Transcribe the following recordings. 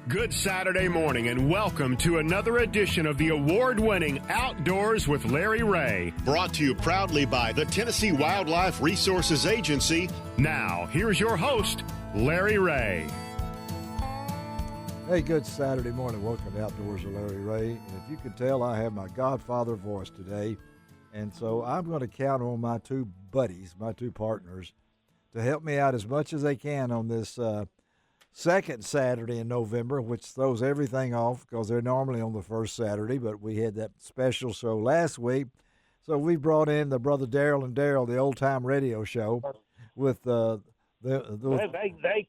Good Saturday morning and welcome to another edition of the award-winning Outdoors with Larry Ray. Brought to you proudly by the Tennessee Wildlife Resources Agency. Now, here's your host, Larry Ray. Hey, good Saturday morning. Welcome to Outdoors with Larry Ray. And if you can tell, I have my Godfather voice today. And so I'm going to count on my two buddies, my two partners, to help me out as much as they can on this second Saturday in November, which throws everything off because they're normally on the first Saturday, but we had that special show last week. So we brought in the brother Daryl and Daryl, the old-time radio show, with They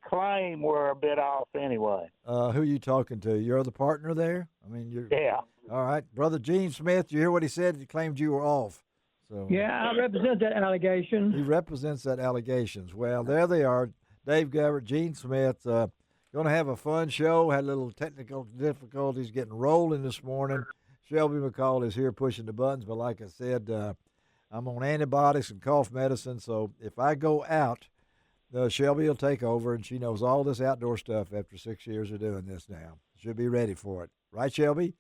claim we're a bit off anyway. Who you talking to? Your other partner there? I mean, you're... Yeah. All right. Brother Gene Smith, you hear what he said? He claimed you were off. So yeah, I represent that allegation. He represents that allegations. Well, there they are. Dave Gabbard, Gene Smith, going to have a fun show. Had a little technical difficulties getting rolling this morning. Shelby McCall is here pushing the buttons, but like I said, I'm on antibiotics and cough medicine, so if I go out, Shelby will take over, and she knows all this outdoor stuff after 6 years of doing this now. She'll be ready for it. Right, Shelby?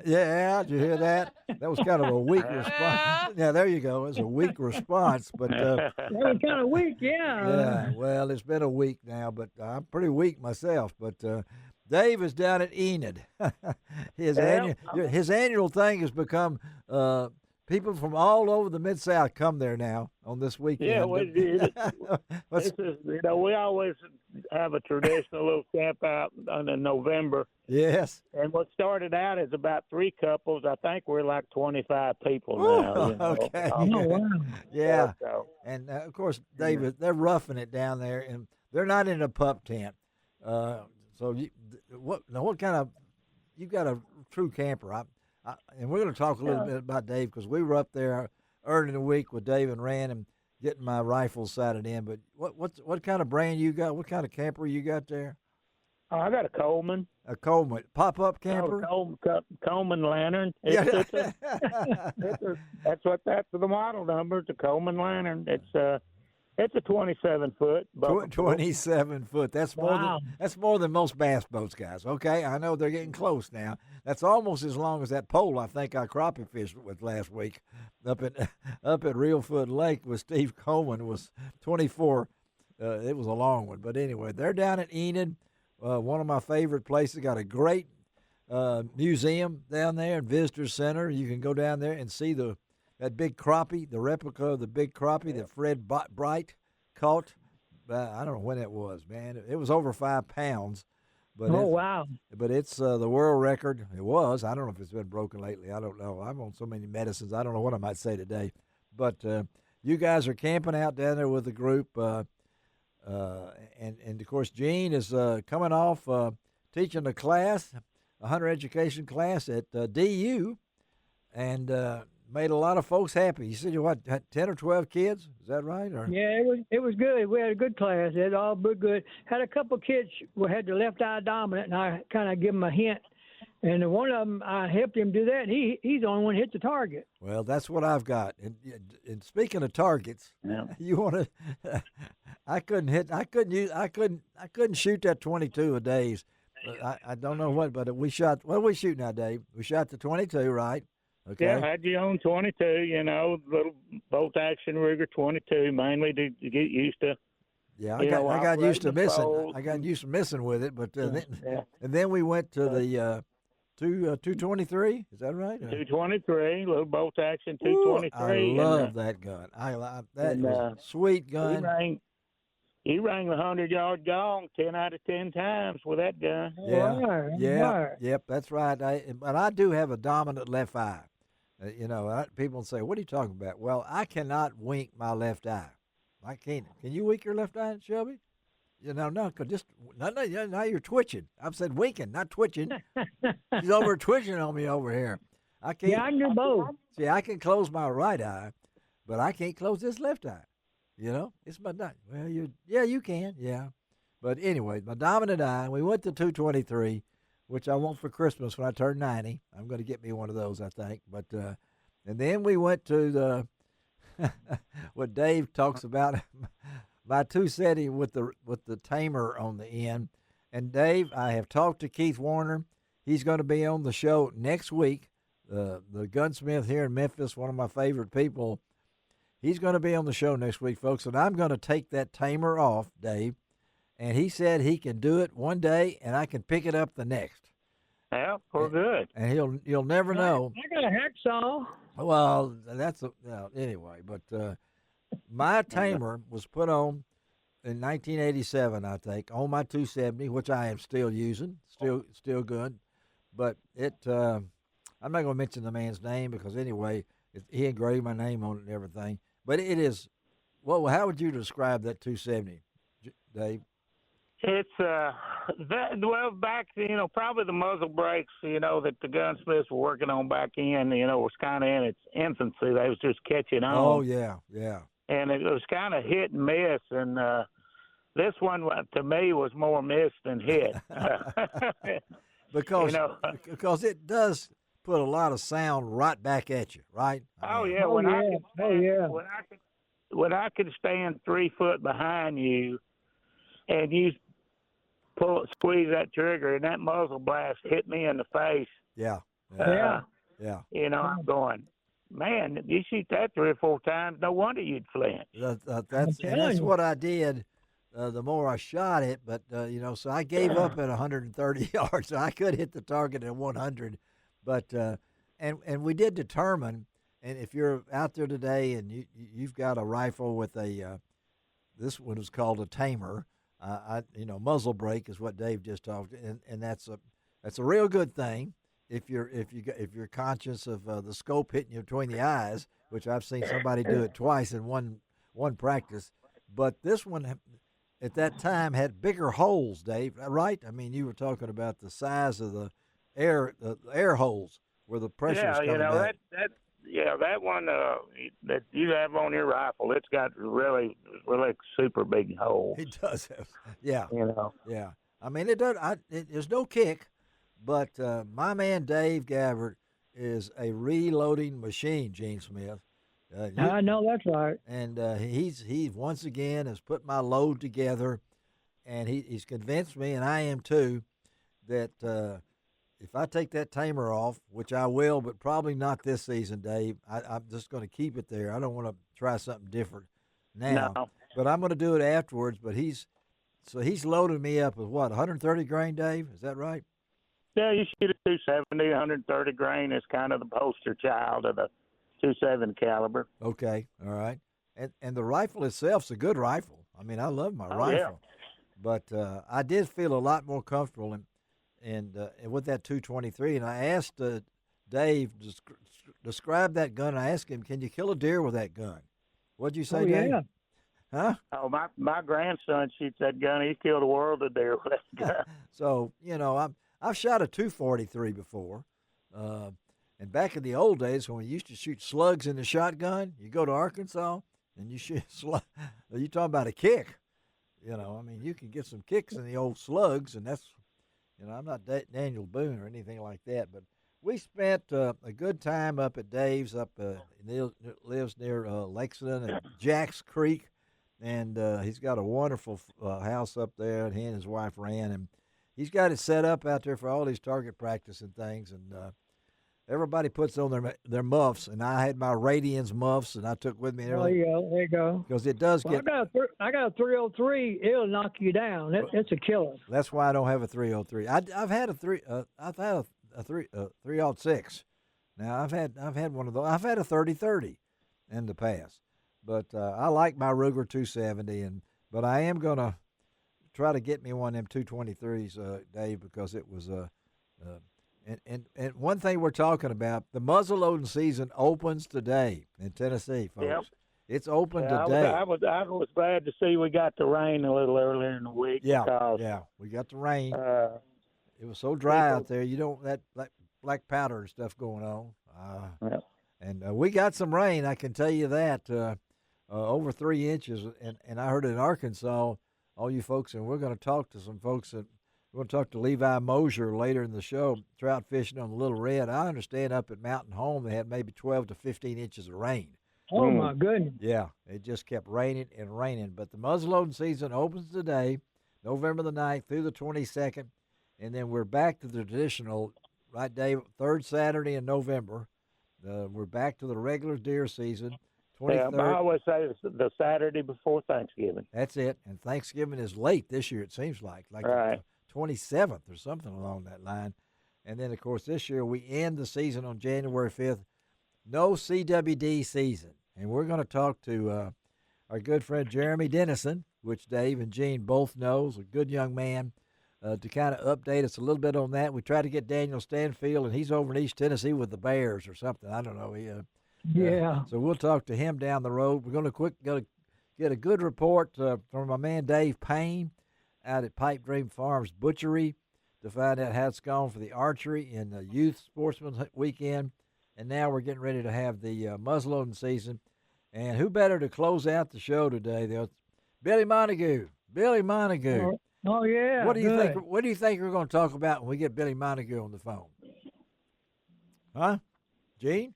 Yeah, did you hear that? That was kind of a weak response. Yeah, there you go. It was a weak response, but that was kind of weak, yeah. Yeah, well, it's been a week now, but I'm pretty weak myself. But Dave is down at Enid. His annual thing has become people from all over the Mid-South come there now on this weekend. Yeah, we always have a traditional little camp out in November. Yes. And what started out as about 3 couples, I think we're like 25 people now. You know? Okay. Oh, wow. Yeah. So, And, of course, David, they're roughing it down there, and they're not in a pup tent. What kind of – you've got a true camper. And we're going to talk a little bit about Dave because we were up there early in the week with Dave and Rand and getting my rifles sighted in. But what kind of brand you got? What kind of camper you got there? I got a Coleman. A Coleman pop-up camper? Coleman Lantern. That's the model number. It's a Coleman Lantern. It's a 27-foot. 27-foot. That's more than most bass boats, guys. Okay, I know they're getting close now. That's almost as long as that pole I think I crappie fished with last week up at Reelfoot Lake with Steve Coleman was 24. It was a long one, but anyway, they're down at Enid. One of my favorite places. Got a great museum down there and visitor center. You can go down there and see that big crappie, the replica of the big crappie that Fred Bright caught. I don't know when it was, man. It was over 5 pounds. But wow. But it's the world record. It was. I don't know if it's been broken lately. I don't know. I'm on so many medicines. I don't know what I might say today. But you guys are camping out down there with the group. And of course, Gene is coming off teaching a class, a hunter education class at DU, and made a lot of folks happy. You said you had 10 or 12 kids? Is that right? Or? Yeah, it was good. We had a good class. It all good. Had a couple of kids who had the left eye dominant, and I kind of give them a hint. And one of them, I helped him do that. And he's the only one who hit the target. Well, that's what I've got. And speaking of targets, you want to? I couldn't shoot that 22 a days. I don't know what, but we shot. What are we shooting now, Dave? We shot the 22, right? Okay. Yeah, I had you on 22. Little bolt action rigger 22, mainly to get used to. Yeah, I got used to missing. I got used to missing with it, but and then we went to the 223. Is that right? 223, little bolt action 223. I love that gun. That is a sweet gun. He rang the 100-yard gong 10 out of 10 times with that gun. Yep, that's right. But I do have a dominant left eye. People say, "What are you talking about?" Well, I cannot wink my left eye. I can't. Can you wink your left eye, Shelby? No, now you're twitching. I've said winking, not twitching. She's over twitching on me over here. I can't. Yeah, I can do both. See, I can close my right eye, but I can't close this left eye. It's my well, you can, yeah. But anyway, my dominant eye. We went to 223, which I want for Christmas when I turn 90. I'm going to get me one of those, I think. But and then we went to the what Dave talks about, my 270 with the tamer on the end. And Dave, I have talked to Keith Warner. He's going to be on the show next week. The gunsmith here in Memphis, one of my favorite people. He's going to be on the show next week, folks, and I'm going to take that tamer off, Dave. And he said he can do it one day, and I can pick it up the next. Yeah, well, good. And you'll never know. I got a hacksaw. Well, anyway. But my tamer was put on in 1987, I think, on my 270, which I am still using, still good. But I'm not going to mention the man's name because anyway, he engraved my name on it and everything. But it is. Well, how would you describe that 270, Dave? It's back probably the muzzle brakes that the gunsmiths were working on back in was kind of in its infancy. They was just catching on. Oh yeah, and it was kind of hit and miss, and this one to me was more miss than hit. because it does put a lot of sound right back at you, right? When I could stand 3 foot behind you, and you squeeze that trigger, and that muzzle blast hit me in the face. Yeah. I'm going, man, you shoot that 3 or 4 times, no wonder you'd flinch. That's what I did. The more I shot it, but so I gave up at 130 yards. So I could hit the target at 100, but and we did determine. And if you're out there today and you've got a rifle with this one is called a tamer. Muzzle brake is what Dave just talked, and that's a real good thing if you're conscious of the scope hitting you between the eyes, which I've seen somebody do it twice in one practice. But this one at that time had bigger holes, Dave. Right? I mean, you were talking about the size of the air holes where the pressure is coming back. That one that you have on your rifle, it's got really, really super big holes. It does have, yeah. Yeah. I mean, it does. There's no kick, but my man Dave Gabbard is a reloading machine, Gene Smith. I know that's right. And he once again has put my load together, and he's convinced me, and I am too, that if I take that tamer off, which I will, but probably not this season, Dave, I'm just going to keep it there. I don't want to try something different now, but I'm going to do it afterwards. But he's loaded me up with what, 130 grain, Dave? Is that right? Yeah, you shoot a 270, 130 grain is kind of the poster child of the 270 caliber. Okay, all right. And the rifle itself's a good rifle. I mean, I love my rifle, yeah. But I did feel a lot more comfortable and with that 223, and I asked Dave to describe that gun. I asked him, "Can you kill a deer with that gun?" What'd you say, Dave? Yeah. Huh? Oh, my grandson shoots that gun. He killed a world of deer with that gun. So I've shot a 243 before, and back in the old days when we used to shoot slugs in the shotgun, you go to Arkansas and you shoot slug. You talking about a kick? I mean, you can get some kicks in the old slugs, and that's. I'm not Daniel Boone or anything like that, but we spent a good time up at Dave's. Lives near Lexington and Jack's Creek, and he's got a wonderful house up there, and he and his wife ran, and he's got it set up out there for all these target practice and things, and everybody puts on their muffs, and I had my Radians muffs, and I took with me and everything. There you go. Because it does get. I got a 303. It'll knock you down. It's a killer. That's why I don't have a 303. I've had a 306. Now I've had one of those. I've had a 30-30 in the past, but I like my Ruger 270, but I am gonna try to get me one of them 223s, Dave, because it was And one thing we're talking about, the muzzleloading season opens today in Tennessee, folks. Yep. It's open today. I was glad to see we got the rain a little earlier in the week. Yeah, we got the rain. It was so dry out there. You don't that black powder and stuff going on. And we got some rain. I can tell you that over 3 inches. And I heard it in Arkansas, all you folks, and we're going to talk to some folks that. We're going to talk to Levi Moser later in the show, trout fishing on the Little Red. I understand up at Mountain Home they had maybe 12 to 15 inches of rain. Oh, my goodness. Yeah, it just kept raining and raining. But the muzzleloading season opens today. November the 9th through the 22nd. And then we're back to the traditional, right, Dave, third Saturday in November. We're back to the regular deer season. 23rd. Yeah, I always say it's the Saturday before Thanksgiving. That's it. And Thanksgiving is late this year, it seems like right. the 27th or something along that line. And then, of course, this year we end the season on January 5th. No CWD season. And we're going to talk to our good friend Jeremy Dennison, which Dave and Gene both know is a good young man, to kind of update us a little bit on that. We tried to get Daniel Stanfield, and he's over in East Tennessee with the Bears or something. I don't know. So we'll talk to him down the road. We're going to get a good report from my man Dave Payne out at Pipe Dream Farms Butchery to find out how it's gone for the archery and the youth sportsman weekend. And now we're getting ready to have the muzzleloading season. And who better to close out the show today than Billy Montague. Billy Montague. Oh yeah. What do you think? What do you think we're going to talk about when we get Billy Montague on the phone? Huh, Gene?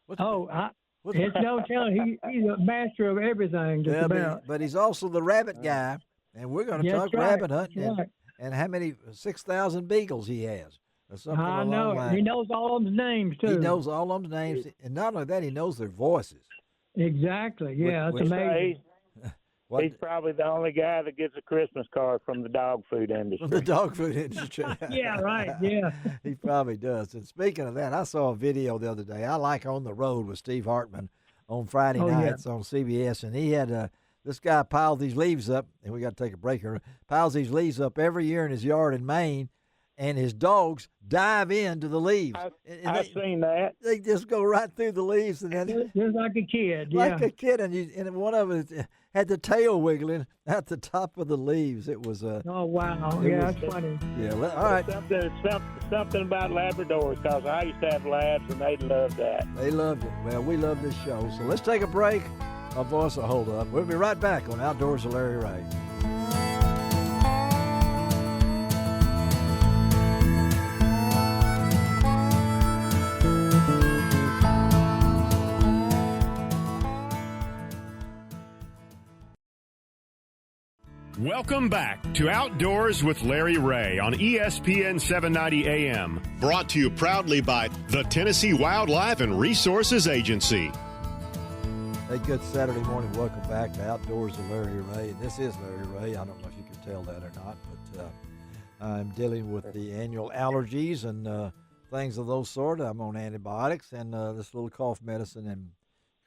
It's no telling. He's a master of everything. Just about. But he's also the rabbit guy, and we're going to talk rabbit hunting and how many 6,000 beagles he has. I know. He knows all of them names too. He knows all of them names, and not only that, he knows their voices. Exactly. Yeah, that's amazing. He's probably the only guy that gets a Christmas card from the dog food industry. From the dog food industry. Yeah, right. Yeah. He probably does. And speaking of that, I saw a video the other day. I like On the Road with Steve Hartman on Friday nights on CBS, and he had this guy piled these leaves up, and we got to take a break here. Piles these leaves up every year in his yard in Maine, and his dogs dive into the leaves. I've seen that. They just go right through the leaves, and then just like a kid. Like a kid, and one of them had the tail wiggling at the top of the leaves. It was oh wow! Yeah, that's funny. Yeah, well, all right. Something about Labradors, because I used to have labs, and they loved that. They loved it. Well, we love this show, so let's take a break. My voice will hold up. We'll be right back on Outdoors with Larry Ray. Welcome back to Outdoors with Larry Ray on ESPN 790 AM. Brought to you proudly by the Tennessee Wildlife and Resources Agency. Hey, good Saturday morning. Welcome back to Outdoors with Larry Ray. And this is Larry Ray. I don't know if you can tell that or not, but I'm dealing with the annual allergies and things of those sort. I'm on antibiotics and this little cough medicine and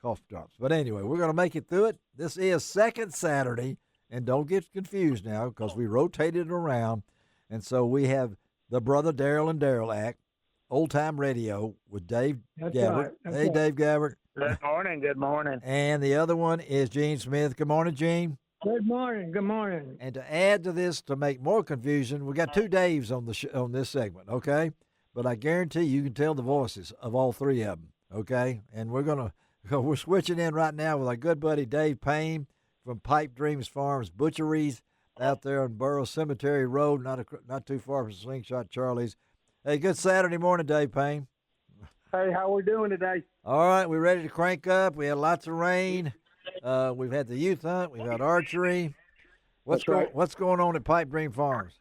cough drops. But anyway, we're going to make it through it. This is second Saturday. And don't get confused now because we rotated it around. And so we have the Brother Darrell and Darrell Act, Old Time Radio with Dave Gabbard. Right. Hey, Dave Gabbard. Good morning. Good morning. And the other one is Gene Smith. Good morning, Gene. Good morning. Good morning. And to add to this, to make more confusion, we got two Daves on on this segment, okay? But I guarantee you can tell the voices of all three of them, okay? And we're switching in right now with our good buddy Dave Payne from Pipe Dreams Farms Butcheries out there on Burrow Cemetery Road, not too far from Slingshot Charlie's. Hey, good Saturday morning, Dave Payne. Hey, how we doing today? All right, we're ready to crank up. We had lots of rain. We've had the youth hunt. We've had archery. What's going on at Pipe Dream Farms?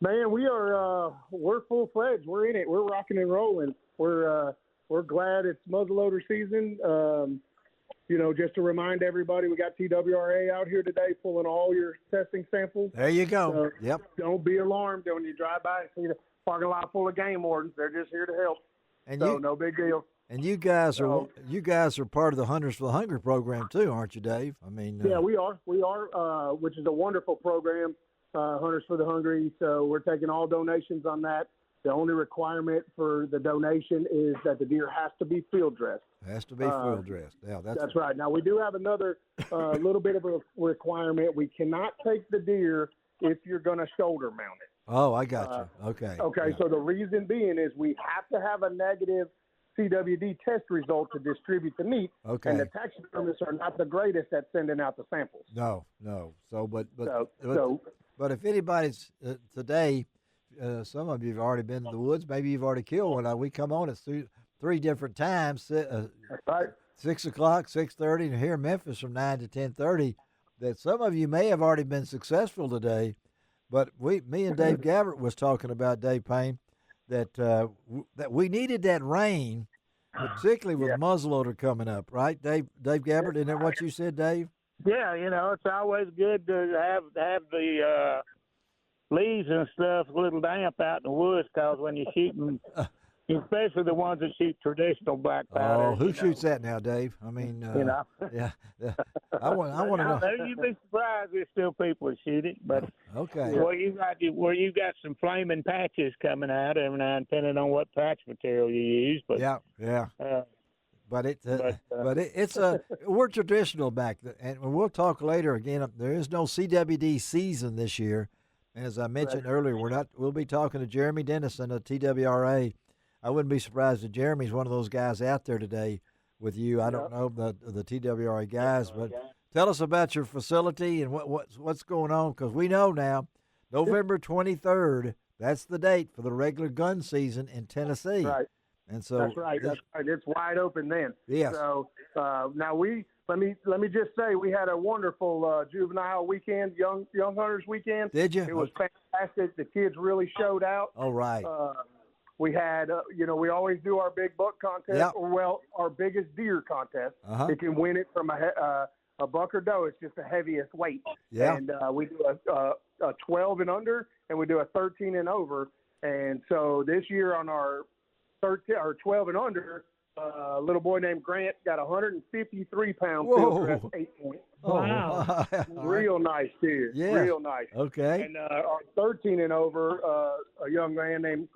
Man, we're full fledged. We're in it. We're rocking and rolling. We're glad it's muzzleloader season. Just to remind everybody, we got TWRA out here today pulling all your testing samples. There you go. So yep. Don't be alarmed when you drive by and see the parking lot full of game wardens. They're just here to help. And no big deal. And you guys are part of the Hunters for the Hungry program too, aren't you, Dave? I mean, yeah, we are. Which is a wonderful program, Hunters for the Hungry. So we're taking all donations on that. The only requirement for the donation is that the deer has to be field dressed. Has to be field dressed. Yeah, that's right. Now, we do have another little bit of a requirement. We cannot take the deer if you're going to shoulder mount it. Oh, I got you. Okay. Okay, yeah. So the reason being is we have to have a negative CWD test result to distribute the meat. Okay. And the taxidermists are not the greatest at sending out the samples. No. So, but if anybody's today, some of you have already been to the woods. Maybe you've already killed one. We come on at three different times. That's right. 6 o'clock, 6:30, and here in Memphis from 9 to 10:30. That some of you may have already been successful today, But me and Dave Gabbard was talking about, Dave Payne, that that we needed that rain, particularly with muzzleloader coming up, right, Dave Gabbard? Isn't that what you said, Dave? Yeah, it's always good to have the leaves and stuff a little damp out in the woods, because when you shoot them, especially the ones that shoot traditional black powder. Oh, who shoots that now, Dave? I mean, yeah. I want to know. You'd be surprised there's still people that shoot it, but okay. Where you got some flaming patches coming out every now and depending on what patch material you use. But yeah. But it's we're traditional back then, and we'll talk later again. There is no CWD season this year, and as I mentioned earlier, we'll be talking to Jeremy Dennison of TWRA. I wouldn't be surprised if Jeremy's one of those guys out there today with you. I don't know the TWRA guys, but tell us about your facility and what's going on, because we know now November 23rd. That's the date for the regular gun season in Tennessee. Right. And so that's right. It's wide open then. Yes. So now let me just say we had a wonderful juvenile weekend, young hunters weekend. Did you? It was fantastic. The kids really showed out. All right. We had, we always do our big buck contest, our biggest deer contest. You can win it from a buck or doe. It's just the heaviest weight. Yeah. And we do a 12 and under, and we do a 13 and over. And so this year on our 13 or 12 and under, a little boy named Grant got 153 pound field dress 8-point. Oh, wow. Real nice deer. Yeah. Real nice. Okay. And our 13 and over, a young man named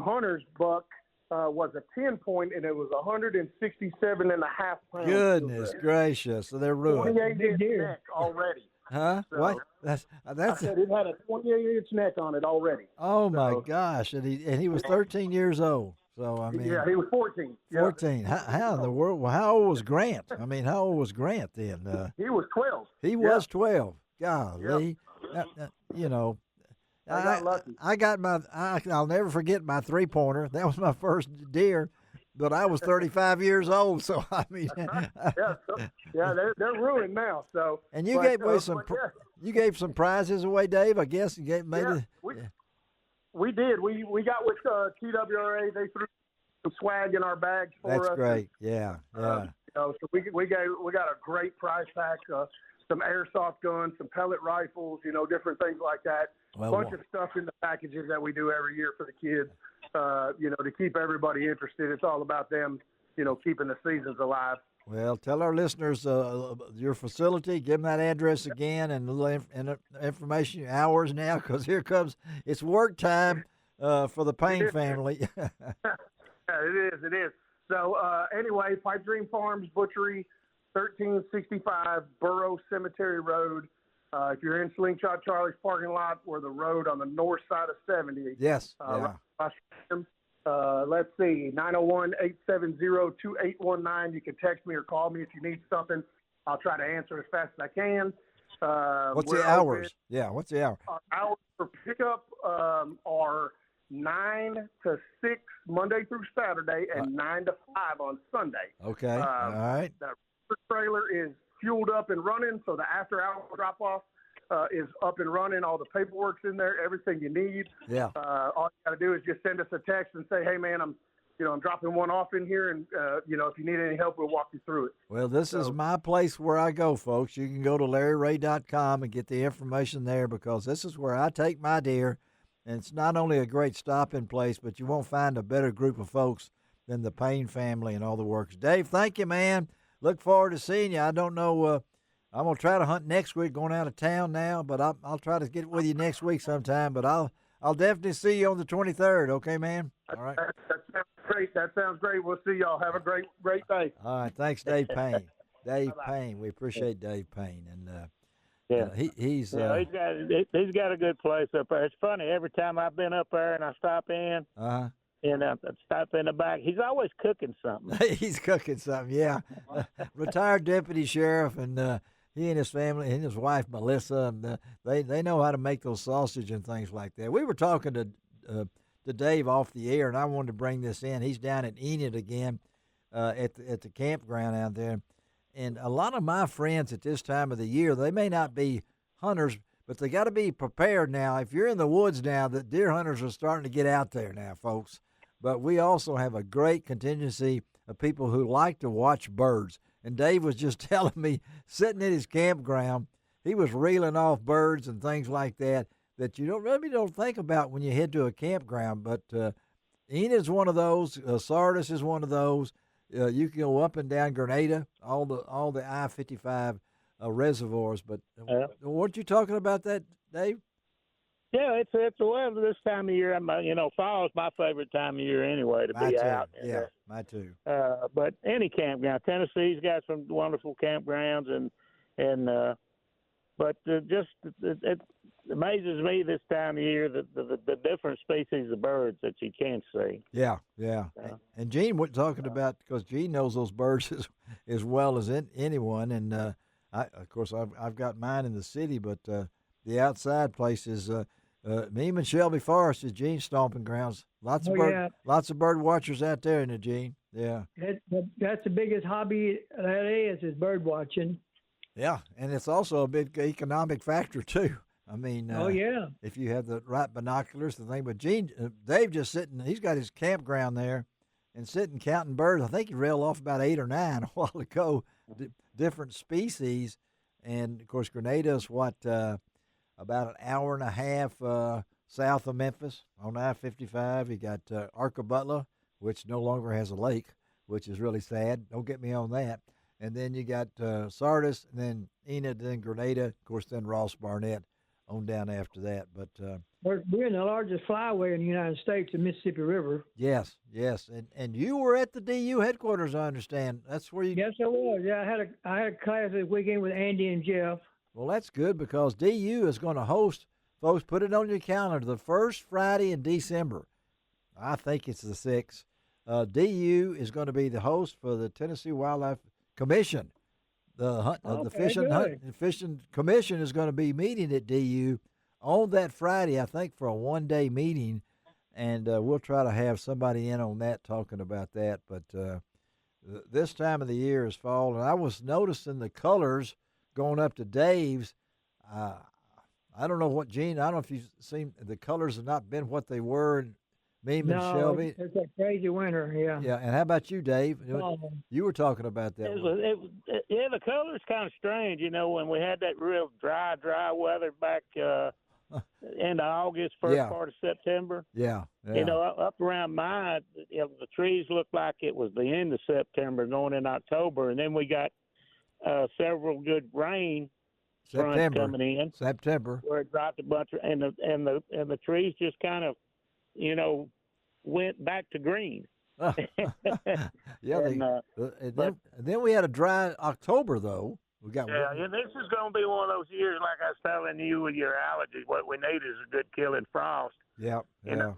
Hunter's buck was a 10-point, and it was 167 and a half pounds. Goodness gracious! So they're ruined. 28-inch neck already. Huh? So, what? That's. I said it had a 28-inch neck on it already. Oh my gosh! And he was 13 years old. So I mean. Yeah, he was 14. 14. How in the world? Well, how old was Grant? I mean, how old was Grant then? He was 12. He was 12. Golly, I got lucky. I'll never forget my 3-pointer. That was my first deer, but I was 35 years old. So I mean, they're ruined now. So. And you gave away you gave some prizes away, Dave. I guess you gave we did. We got with TWRA. They threw some swag in our bags for us. That's great. Yeah. So we got a great prize pack. Some airsoft guns, some pellet rifles, different things like that. A bunch of stuff in the packages that we do every year for the kids, to keep everybody interested. It's all about them, keeping the seasons alive. Well, tell our listeners your facility. Give them that address again and a little information, hours now, because it's work time for the Payne family. It is. So anyway, Pipe Dream Farms Butchery, 1365 Burrow Cemetery Road. If you're in Slingshot Charlie's parking lot, we're the road on the north side of 70. Yes. Let's see, 901-870-2819. You can text me or call me if you need something. I'll try to answer as fast as I can. What's the hours? What's the hour? Our hours for pickup are 9 to 6 Monday through Saturday and 9 to 5 on Sunday. Okay. All right. That trailer is fueled up and running, so the after-hour drop-off is up and running. All the paperwork's in there, everything you need. Yeah. All you got to do is just send us a text and say, hey, man, I'm dropping one off in here, and, if you need any help, we'll walk you through it. Well, this is my place where I go, folks. You can go to LarryRay.com and get the information there, because this is where I take my deer, and it's not only a great stopping place, but you won't find a better group of folks than the Payne family and all the workers. Dave, thank you, man. Look forward to seeing you. I don't know. I'm going to try to hunt next week, going out of town now, but I'll try to get with you next week sometime. But I'll definitely see you on the 23rd. Okay, man? All right. That sounds great. That sounds great. We'll see y'all. Have a great day. All right. Thanks, Dave Payne. Dave Payne. We appreciate Dave Payne. And he's got a good place up there. It's funny. Every time I've been up there and I stop in, and stop in the back, he's always cooking something. He's cooking something, yeah. Retired deputy sheriff, and he and his family and his wife Melissa, and they know how to make those sausage and things like that. We were talking to Dave off the air, and I wanted to bring this in. He's down at Enid again at the campground out there, and a lot of my friends at this time of the year, they may not be hunters, But they got to be prepared now. If you're in the woods now, the deer hunters are starting to get out there now, folks. But we also have a great contingency of people who like to watch birds. And Dave was just telling me, sitting in his campground, he was reeling off birds and things like that you don't think about when you head to a campground. But Enid's one of those. Sardis is one of those. You can go up and down Grenada, all the I-55 reservoirs. But weren't you talking about that, Dave? Yeah, it's well this time of year. Fall is my favorite time of year anyway to be out. Yeah, mine too. But any campground, Tennessee's got some wonderful campgrounds, but it amazes me this time of year the different species of birds that you can see. Yeah. And Gene was talking about, because Gene knows those birds as well as anyone, and I've got mine in the city, but the outside places. Meem and Shelby Forest is Gene's stomping grounds. Lots of bird watchers out there, isn't it, Gene? Yeah. That's the biggest hobby that is bird watching. Yeah, and it's also a big economic factor too. I mean, if you have the right binoculars, the thing. But Dave just sitting, he's got his campground there, and sitting counting birds. I think he railed off about 8 or 9 a while ago, different species, and of course Grenada's about an hour and a half south of Memphis on I-55. You got Arca-Butler, which no longer has a lake, which is really sad. Don't get me on that. And then you got Sardis, and then Enid, then Grenada, of course, then Ross Barnett on down after that. But we're in the largest flyway in the United States, the Mississippi River. Yes. And you were at the DU headquarters, I understand. That's where you. Yes, I was. Yeah, I had a class this weekend with Andy and Jeff. Well, that's good, because DU is going to host, folks, put it on your calendar, the first Friday in December. I think it's the 6th. DU is going to be the host for the Tennessee Wildlife Commission. The Fishing Commission is going to be meeting at DU on that Friday, I think, for a one-day meeting, and we'll try to have somebody in on that talking about that. But this time of the year is fall, and I was noticing the colors going up to Dave's. I don't know what, Gene, I don't know if you've seen, the colors have not been what they were in Meem and Shelby. It's a crazy winter, yeah. Yeah, and how about you, Dave? You were talking about that. The color's kind of strange, when we had that real dry weather back end of August, first part of September. Yeah. Up around mine, the trees looked like it was the end of September going in October, and then we got several good rain fronts coming in. September. Where it dropped a bunch of, and the trees just kind of, went back to green. Yeah. And then we had a dry October, though. This is going to be one of those years, like I was telling you with your allergies. What we need is a good killing frost. Yeah. When I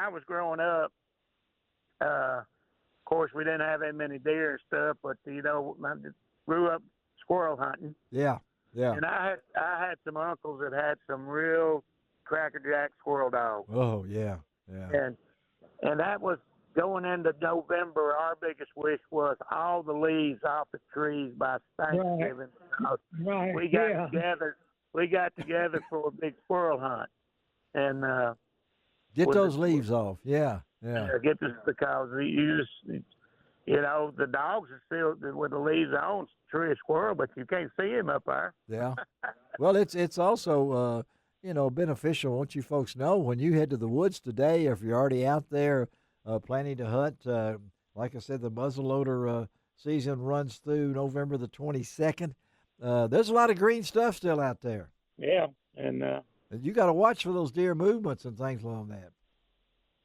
was growing up, of course, we didn't have that many deer and stuff, but I grew up squirrel hunting. Yeah. And I had some uncles that had some real crackerjack squirrel dogs. Oh yeah. And that was going into November. Our biggest wish was all the leaves off the trees by Thanksgiving. Right. We got together for a big squirrel hunt, and get those leaves off. Yeah. Get this, because you just, the dogs are still with the leaves on. Tree a squirrel, but you can't see him up there. Yeah. Well, it's also beneficial. Won't you folks know, when you head to the woods today, or if you're already out there planning to hunt, like I said, the muzzleloader season runs through November the 22nd. There's a lot of green stuff still out there. Yeah, and you got to watch for those deer movements and things along that.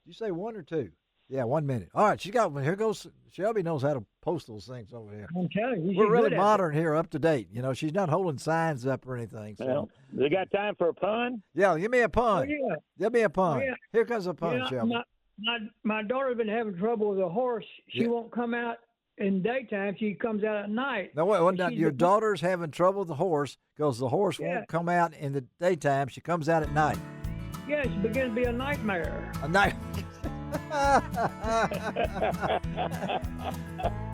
Did you say 1 or 2? Yeah, 1 minute. All right, she got one. Here goes Shelby. Knows how to post those things over here. I'm telling you, we're really modern here, up to date. She's not holding signs up or anything. So. Well, you got time for a pun? Yeah, give me a pun. Oh, yeah. Give me a pun. Oh, yeah. Here comes a pun, Shelby. My daughter's been having trouble with a horse. She won't come out in daytime. She comes out at night. Now, wait, your daughter's having trouble with the horse because the horse won't come out in the daytime. She comes out at night. Yeah, it's beginning to be a nightmare. A night.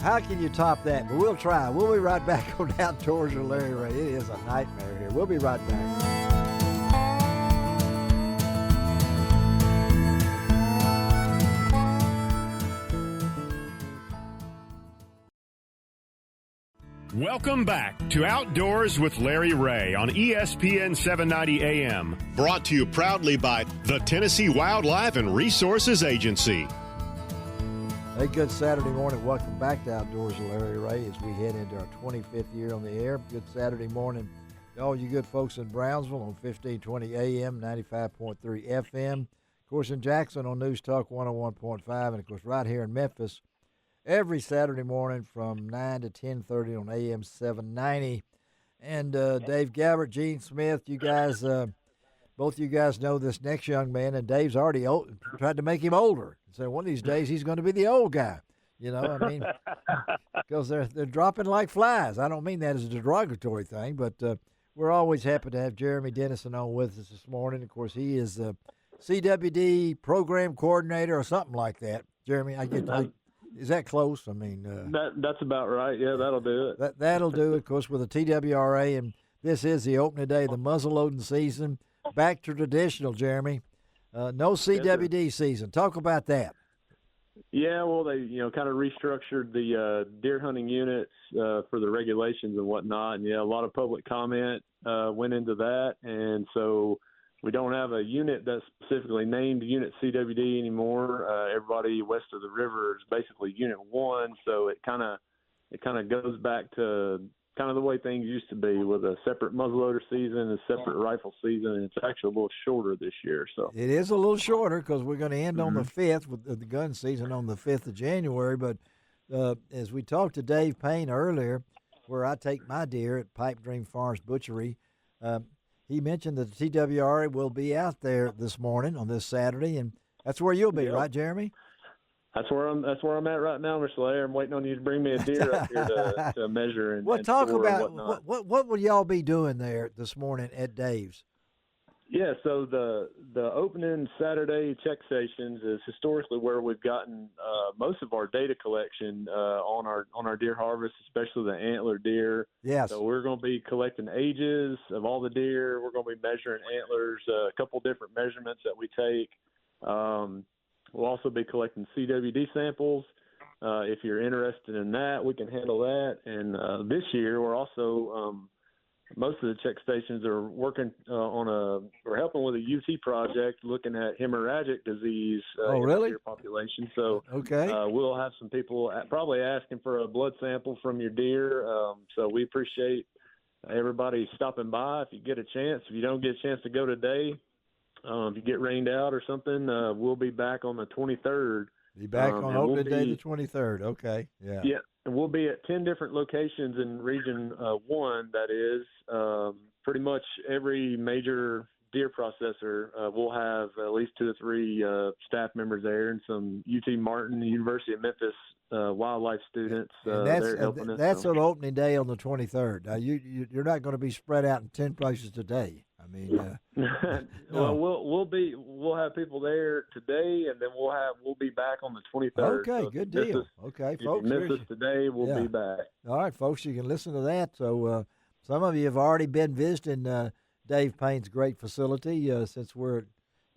How can you top that? But we'll try. We'll be right back on Outdoors with Larry Ray. It is a nightmare here. We'll be right back. Welcome back to Outdoors with Larry Ray on ESPN 790 AM. Brought to you proudly by the Tennessee Wildlife and Resources Agency. Hey, good Saturday morning. Welcome back to Outdoors with Larry Ray as we head into our 25th year on the air. Good Saturday morning to all you good folks in Brownsville on 1520 AM, 95.3 FM. Of course, in Jackson on News Talk 101.5, and of course right here in Memphis every Saturday morning from 9 to 10:30 on AM 790. And Dave Gabbard, Gene Smith, you guys, both you guys know this next young man, and Dave's already tried to make him older. So one of these days he's going to be the old guy. You know, I mean, because they're dropping like flies. I don't mean that as a derogatory thing, but we're always happy to have Jeremy Dennison on with us this morning. Of course, he is the CWD program coordinator or something like that. Jeremy, is that close? I mean, that's about right. Yeah, that'll do it. That'll do it, of course, with the TWRA, and this is the opening day of the muzzleloading season. Back to traditional, Jeremy. No CWD season. Talk about that. Yeah, well, they kind of restructured the deer hunting units for the regulations and whatnot, and a lot of public comment went into that, and so we don't have a unit that's specifically named Unit CWD anymore. Everybody west of the river is basically Unit 1, so it kind of goes back to kind of the way things used to be, with a separate muzzleloader season and a separate rifle season, and it's actually a little shorter this year. So it is a little shorter because we're going to end on the 5th with the gun season on the 5th of January. But as we talked to Dave Payne earlier, where I take my deer at Pipe Dream Farms Butchery, he mentioned that the TWRA will be out there this morning on this Saturday, and that's where you'll be, right, Jeremy? That's where I'm at right now, Mr. Lair. I'm waiting on you to bring me a deer up here to measure and talk score about and whatnot. What will y'all be doing there this morning at Dave's? Yeah, so the opening Saturday check stations is historically where we've gotten most of our data collection on our deer harvest, especially the antler deer. Yes. So we're going to be collecting ages of all the deer. We're going to be measuring antlers, a couple different measurements that we take. We'll also be collecting CWD samples. If you're interested in that, we can handle that. And this year, we're also most of the check stations are working we're helping with a UT project looking at hemorrhagic disease in the deer population. So we'll have some people probably asking for a blood sample from your deer. So we appreciate everybody stopping by if you get a chance. If you don't get a chance to go today, if you get rained out or something, we'll be back on the 23rd. Be back on opening day the 23rd. Okay. Yeah. Yeah. And we'll be at 10 different locations in Region 1, that is. Pretty much every major deer processor will have at least 2 or 3 staff members there, and some UT Martin, University of Memphis wildlife students. They're helping us. That's on opening day on the 23rd. Now, you're not going to be spread out in 10 places today. I mean, well, we'll have people there today, and then we'll be back on the 23rd. Okay, so good deal. Okay, folks, if you miss us today, we'll be back. All right, folks, you can listen to that. So some of you have already been visiting Dave Payne's great facility since we're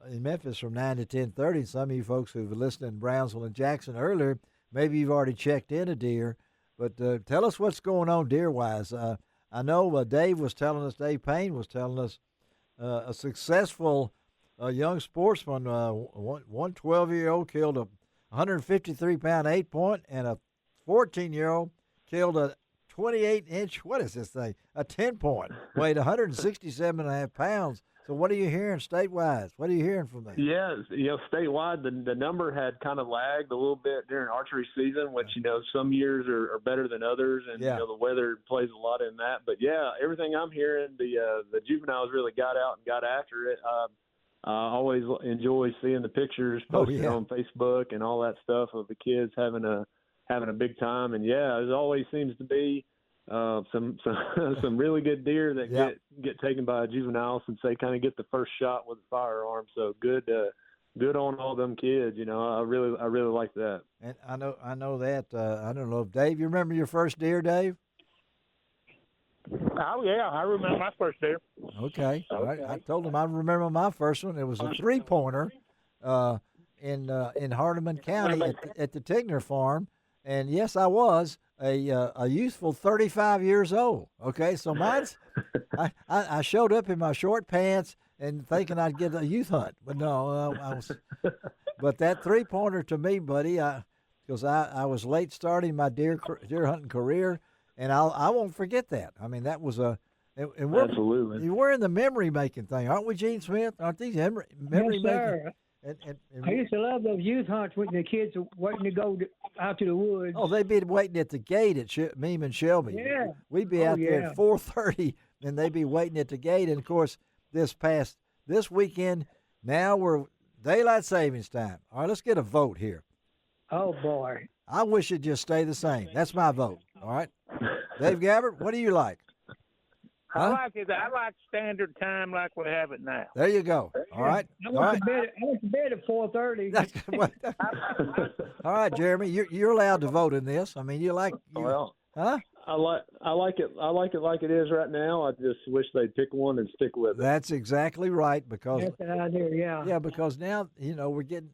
in Memphis from 9 to 10:30. Some of you folks who've listened in Brownsville and Jackson earlier, maybe you've already checked in a deer. But tell us what's going on deer-wise. I know Dave Payne was telling us a successful young sportsman, one 12-year-old killed a 153-pound 8-point, and a 14-year-old killed a 28-inch, what is this thing, a 10-point, weighed 167.5 pounds. So what are you hearing statewide? What are you hearing from them? Yeah, statewide, the number had kind of lagged a little bit during archery season, which, some years are better than others, and, the weather plays a lot in that. But, everything I'm hearing, the juveniles really got out and got after it. I always enjoy seeing the pictures posted on Facebook and all that stuff of the kids having a big time. And, there always seems to be some really good deer that get taken by a juvenile since they kind of get the first shot with a firearm. So good good on all them kids. I really like that. And I know that. I don't know if Dave, you remember your first deer, Dave? Oh yeah, I remember my first deer. Okay. All right. I told him I remember my first one. It was a 3-pointer in Hardeman County at the Tigner Farm, and yes, I was a youthful 35 years old. Okay, so mine's I showed up in my short pants and thinking I'd get a youth hunt, but no, I was. But that 3-pointer to me, buddy, because I was late starting my deer hunting career. And I won't forget that. I mean, that was absolutely. We're in the memory making thing, aren't we, Gene Smith? Aren't these memory yes, sir. making? And I used to love those youth hunts when the kids were waiting to go out to the woods. Oh, they'd be waiting at the gate at Meme and Shelby. Yeah. We'd be out there at 4:30, and they'd be waiting at the gate. And of course, this weekend, now we're daylight savings time. All right, let's get a vote here. Oh boy. I wish it'd just stay the same. That's my vote. All right. Dave Gabbard, what do you like? Huh? I like it. I like standard time like we have it now. There you go. All right. I went to bed at 4:30. All right, Jeremy, you're allowed to vote in this. I mean, huh? I like it like it is right now. I just wish they'd pick one and stick with it. That's exactly right, because that's an idea, yeah. Yeah, because now we're getting.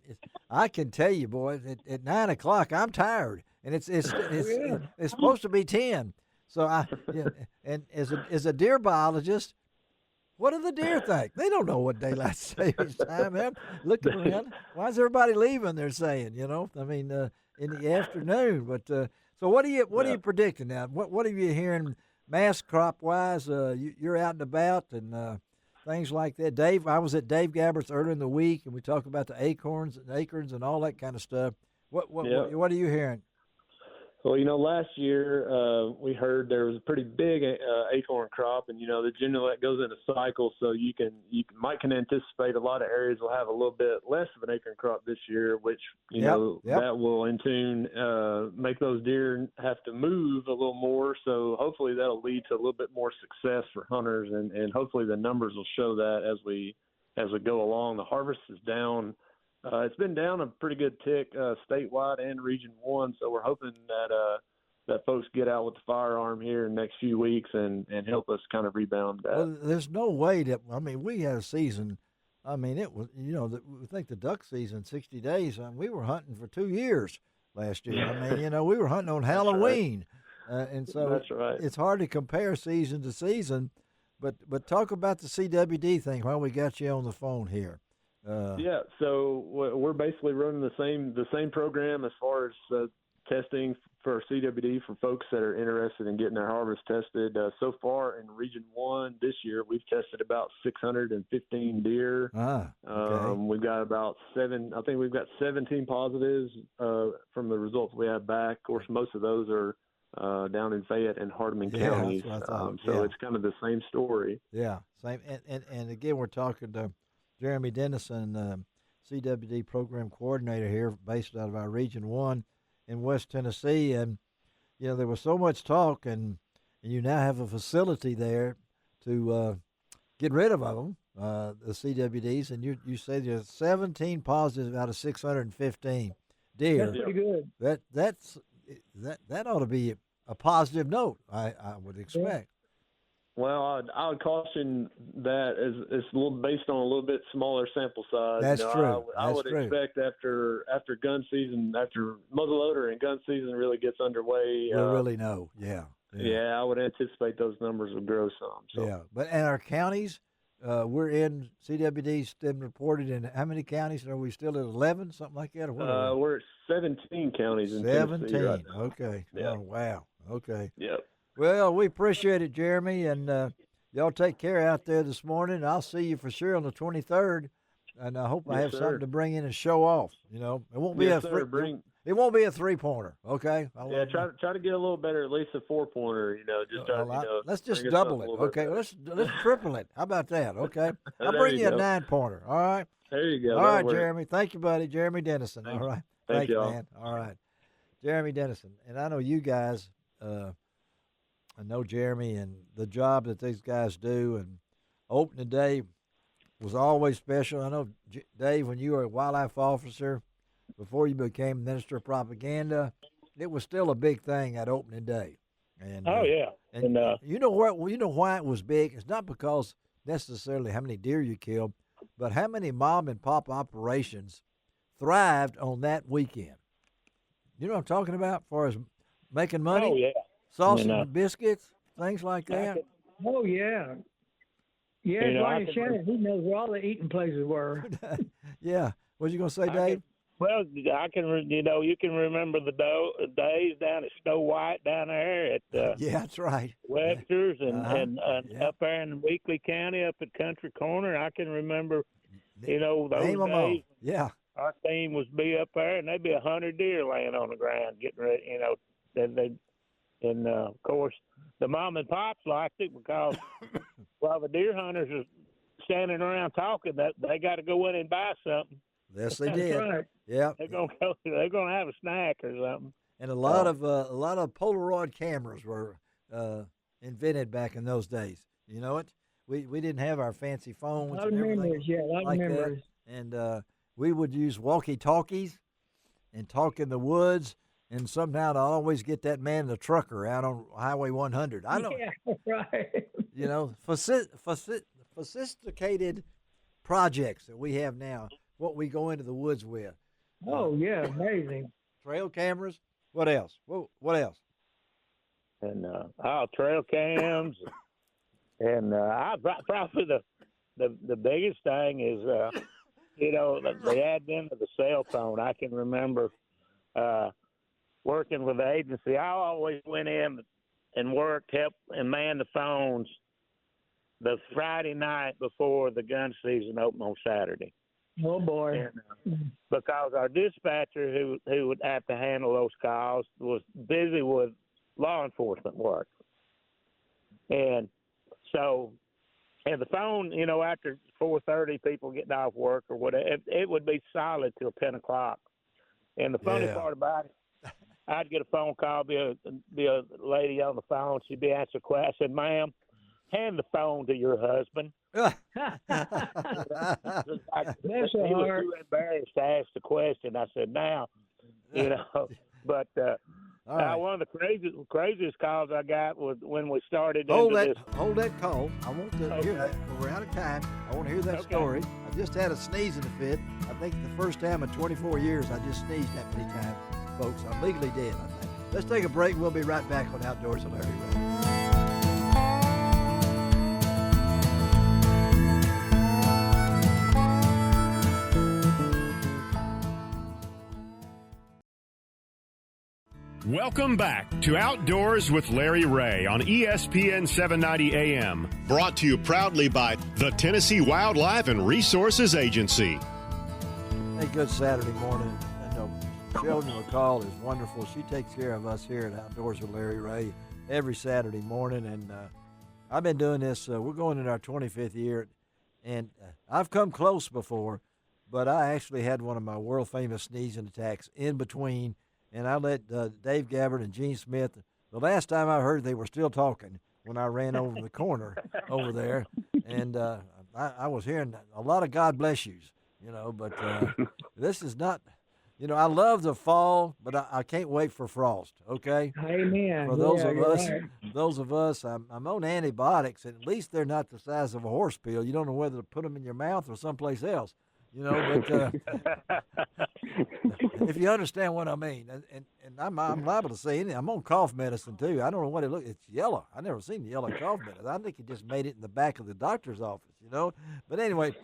I can tell you, boys, at 9 o'clock I'm tired, and it's supposed to be 10. So and as a deer biologist, what do the deer think? They don't know what daylight savings time is. Looking around, why is everybody leaving? They're saying, I mean, in the afternoon. But so what are you predicting now? What are you hearing mass crop wise? You're out and about and things like that. Dave, I was at Dave Gabbard's earlier in the week, and we talked about the acorns and all that kind of stuff. What are you hearing? Well, last year we heard there was a pretty big acorn crop, and generally that goes in a cycle. So you can anticipate a lot of areas will have a little bit less of an acorn crop this year, which that will in turn make those deer have to move a little more. So hopefully that'll lead to a little bit more success for hunters, and hopefully the numbers will show that as we go along. The harvest is down. It's been down a pretty good tick statewide and Region 1, so we're hoping that folks get out with the firearm here in the next few weeks and help us kind of rebound that. Well, there's no way we had a season. I mean, it was, we think the duck season, 60 days, we were hunting for 2 years last year. I mean, we were hunting on Halloween. And so that's right. It's hard to compare season to season. But talk about the CWD thing while we got you on the phone here. So we're basically running the same program as far as testing for CWD for folks that are interested in getting their harvest tested. So far in Region 1 this year, we've tested about 615 deer. Okay. We've got about 17 positives from the results we have back. Of course, most of those are down in Fayette and Hardeman counties. That's what I thought. So it's kind of the same story. Yeah, same. And again, we're talking to Jeremy Dennison, CWD program coordinator here, based out of our Region 1 in West Tennessee. And, there was so much talk, and you now have a facility there to get rid of them, the CWDs. And you say there's 17 positives out of 615 deer. That's pretty good. That ought to be a positive note, I would expect. Well, I would caution that as it's a little based on a little bit smaller sample size. That's true. I would expect after gun season, after muzzleloader and gun season really gets underway. We'll really know. Yeah. Yeah, I would anticipate those numbers will grow some. So. Yeah, but in our counties, we're in CWD's been reported in how many counties? Are we still at 11, something like that? Or what we're at 17 counties in 17. Tennessee right now. Okay. Yep. Oh, wow. Okay. Yep. Well, we appreciate it, Jeremy, and y'all take care out there this morning. I'll see you for sure on the 23rd, and I hope I have something to bring in and show off. It won't be it won't be a 3-pointer, okay? Try to get a little better, at least a 4-pointer. Let's just double it, okay? Let's triple it. How about that? Okay, I'll bring you a 9-pointer. All right. There you go. All right, Jeremy. Thank you, buddy. Jeremy Dennison. All right. Thank you, man. All right, Jeremy Dennison, and I know you guys. I know Jeremy and the job that these guys do, and opening day, was always special. I know, Dave, when you were a wildlife officer, before you became minister of propaganda, it was still a big thing at opening day. And, yeah. And you know what? You know why it was big? It's not because necessarily how many deer you killed, but how many mom and pop operations thrived on that weekend. You know what I'm talking about as far as making money? Oh, yeah. Sausage and biscuits, things like that. Oh, yeah. Yeah, Ronnie Shannon, he knows where all the eating places were. Yeah. What you going to say, Dave? Well, I can, you can remember the days down at Snow White down there at yeah, that's right. Webster's and up there in Weakley County, up at Country Corner. I can remember, those days. Yeah. Our team was be up there, and there'd be 100 deer laying on the ground getting ready. And of course, the mom and pops liked it because while the deer hunters are standing around talking, that they got to go in and buy something. Yes, they did. Right. Yeah, they're gonna have a snack or something. And a lot of Polaroid cameras were invented back in those days. You know it. We didn't have our fancy phones. A lot of memories, yeah, a lot of memories. And we would use walkie-talkies and talk in the woods. And somehow I always get that man, the trucker, out on Highway 100. I don't. Yeah, right. You know, sophisticated projects that we have now. What we go into the woods with. Oh, yeah, amazing. Trail cameras. What else? What else? And trail cams. And probably the biggest thing is, the advent of the cell phone. I can remember working with the agency. I always went in and worked, helped, and manned the phones the Friday night before the gun season opened on Saturday. Oh, boy. And, because our dispatcher who would have to handle those calls was busy with law enforcement work. And so, and the phone, after 4:30, people getting off work or whatever, it would be solid till 10 o'clock. And the funny part about it, I'd get a phone call, be a lady on the phone. She'd be answering questions. I said, "Ma'am, hand the phone to your husband." He was too embarrassed to ask the question. I said, "Now, but right. One of the craziest calls I got was when we started. Hold that call. I want to hear that. We're out of time. I want to hear that story. I just had a sneezing fit. I think the first time in 24 years I just sneezed that many times, folks. I'm legally dead, I think. Let's take a break. We'll be right back on Outdoors with Larry Ray. Welcome back to Outdoors with Larry Ray on ESPN 790 AM. Brought to you proudly by the Tennessee Wildlife and Resources Agency. Hey, good Saturday morning. I know Sheldon McCall is wonderful. She takes care of us here at Outdoors with Larry Ray every Saturday morning. And I've been doing this. We're going in our 25th year. And I've come close before, but I actually had one of my world-famous sneezing attacks in between. And I let Dave Gabbard and Gene Smith, the last time I heard they were still talking when I ran over the corner over there. And I was hearing a lot of God bless yous, but this is not, I love the fall, but I can't wait for frost, okay? Amen. For those of us, I'm on antibiotics, and at least they're not the size of a horse pill. You don't know whether to put them in your mouth or someplace else. But if you understand what I mean, and I'm liable to say anything. I'm on cough medicine too. I don't know what it looks. It's yellow. I've never seen the yellow cough medicine. I think he just made it in the back of the doctor's office, But anyway,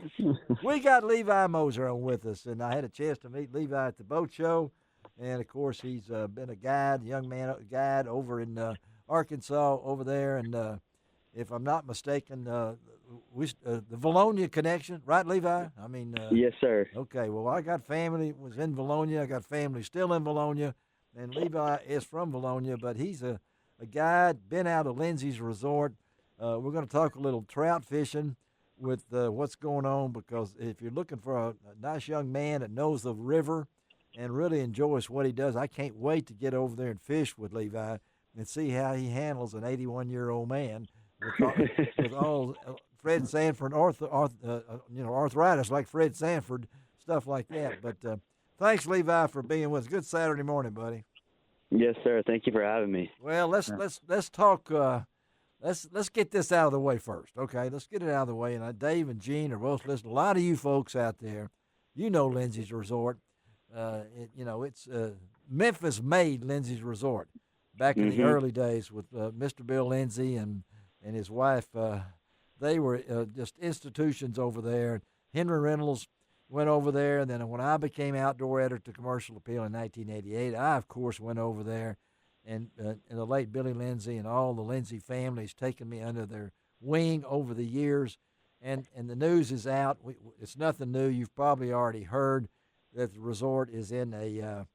we got Levi Moser on with us, and I had a chance to meet Levi at the boat show, and of course he's been a guide, guide over in Arkansas over there, and if I'm not mistaken, the Valonia connection, right, Levi? I mean, yes, sir. Okay, well, I got family was in Valonia. I got family still in Valonia, and Levi is from Valonia, but he's a guide, been out of Lindsay's Resort. We're going to talk a little trout fishing with what's going on, because if you're looking for a nice young man that knows the river and really enjoys what he does, I can't wait to get over there and fish with Levi and see how he handles an 81-year-old man with all Fred Sanford, arthritis like Fred Sanford, stuff like that. But thanks, Levi, for being with us. Good Saturday morning, buddy. Yes, sir. Thank you for having me. Well, let's talk. Let's get this out of the way first, okay? Let's get it out of the way. And Dave and Gene are both listening. A lot of you folks out there, you know Lindsay's Resort. It's Memphis made Lindsay's Resort back in the early days with Mr. Bill Lindsay and his wife. They were just institutions over there. Henry Reynolds went over there, and then when I became outdoor editor to Commercial Appeal in 1988, I, of course, went over there, and the late Billy Lindsay and all the Lindsay families taken me under their wing over the years, and the news is out. It's nothing new. You've probably already heard that the resort is in a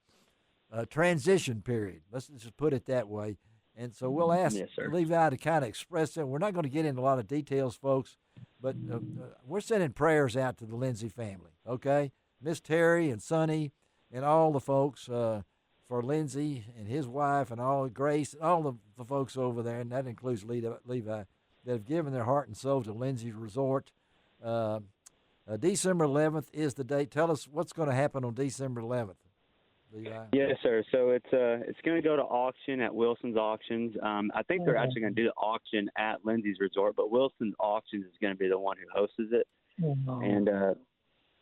transition period. Let's just put it that way. And so we'll ask Levi to kind of express that. We're not going to get into a lot of details, folks, but we're sending prayers out to the Lindsay family, okay? Miss Terry and Sonny and all the folks for Lindsay and his wife and all Grace and all the folks over there, and that includes Levi, that have given their heart and soul to Lindsay's Resort. December 11th is the date. Tell us what's going to happen on December 11th. Levi. Yes, sir. So it's going to go to auction at Wilson's Auctions. I think they're actually going to do the auction at Lindsay's Resort, but Wilson's Auctions is going to be the one who hosts it. And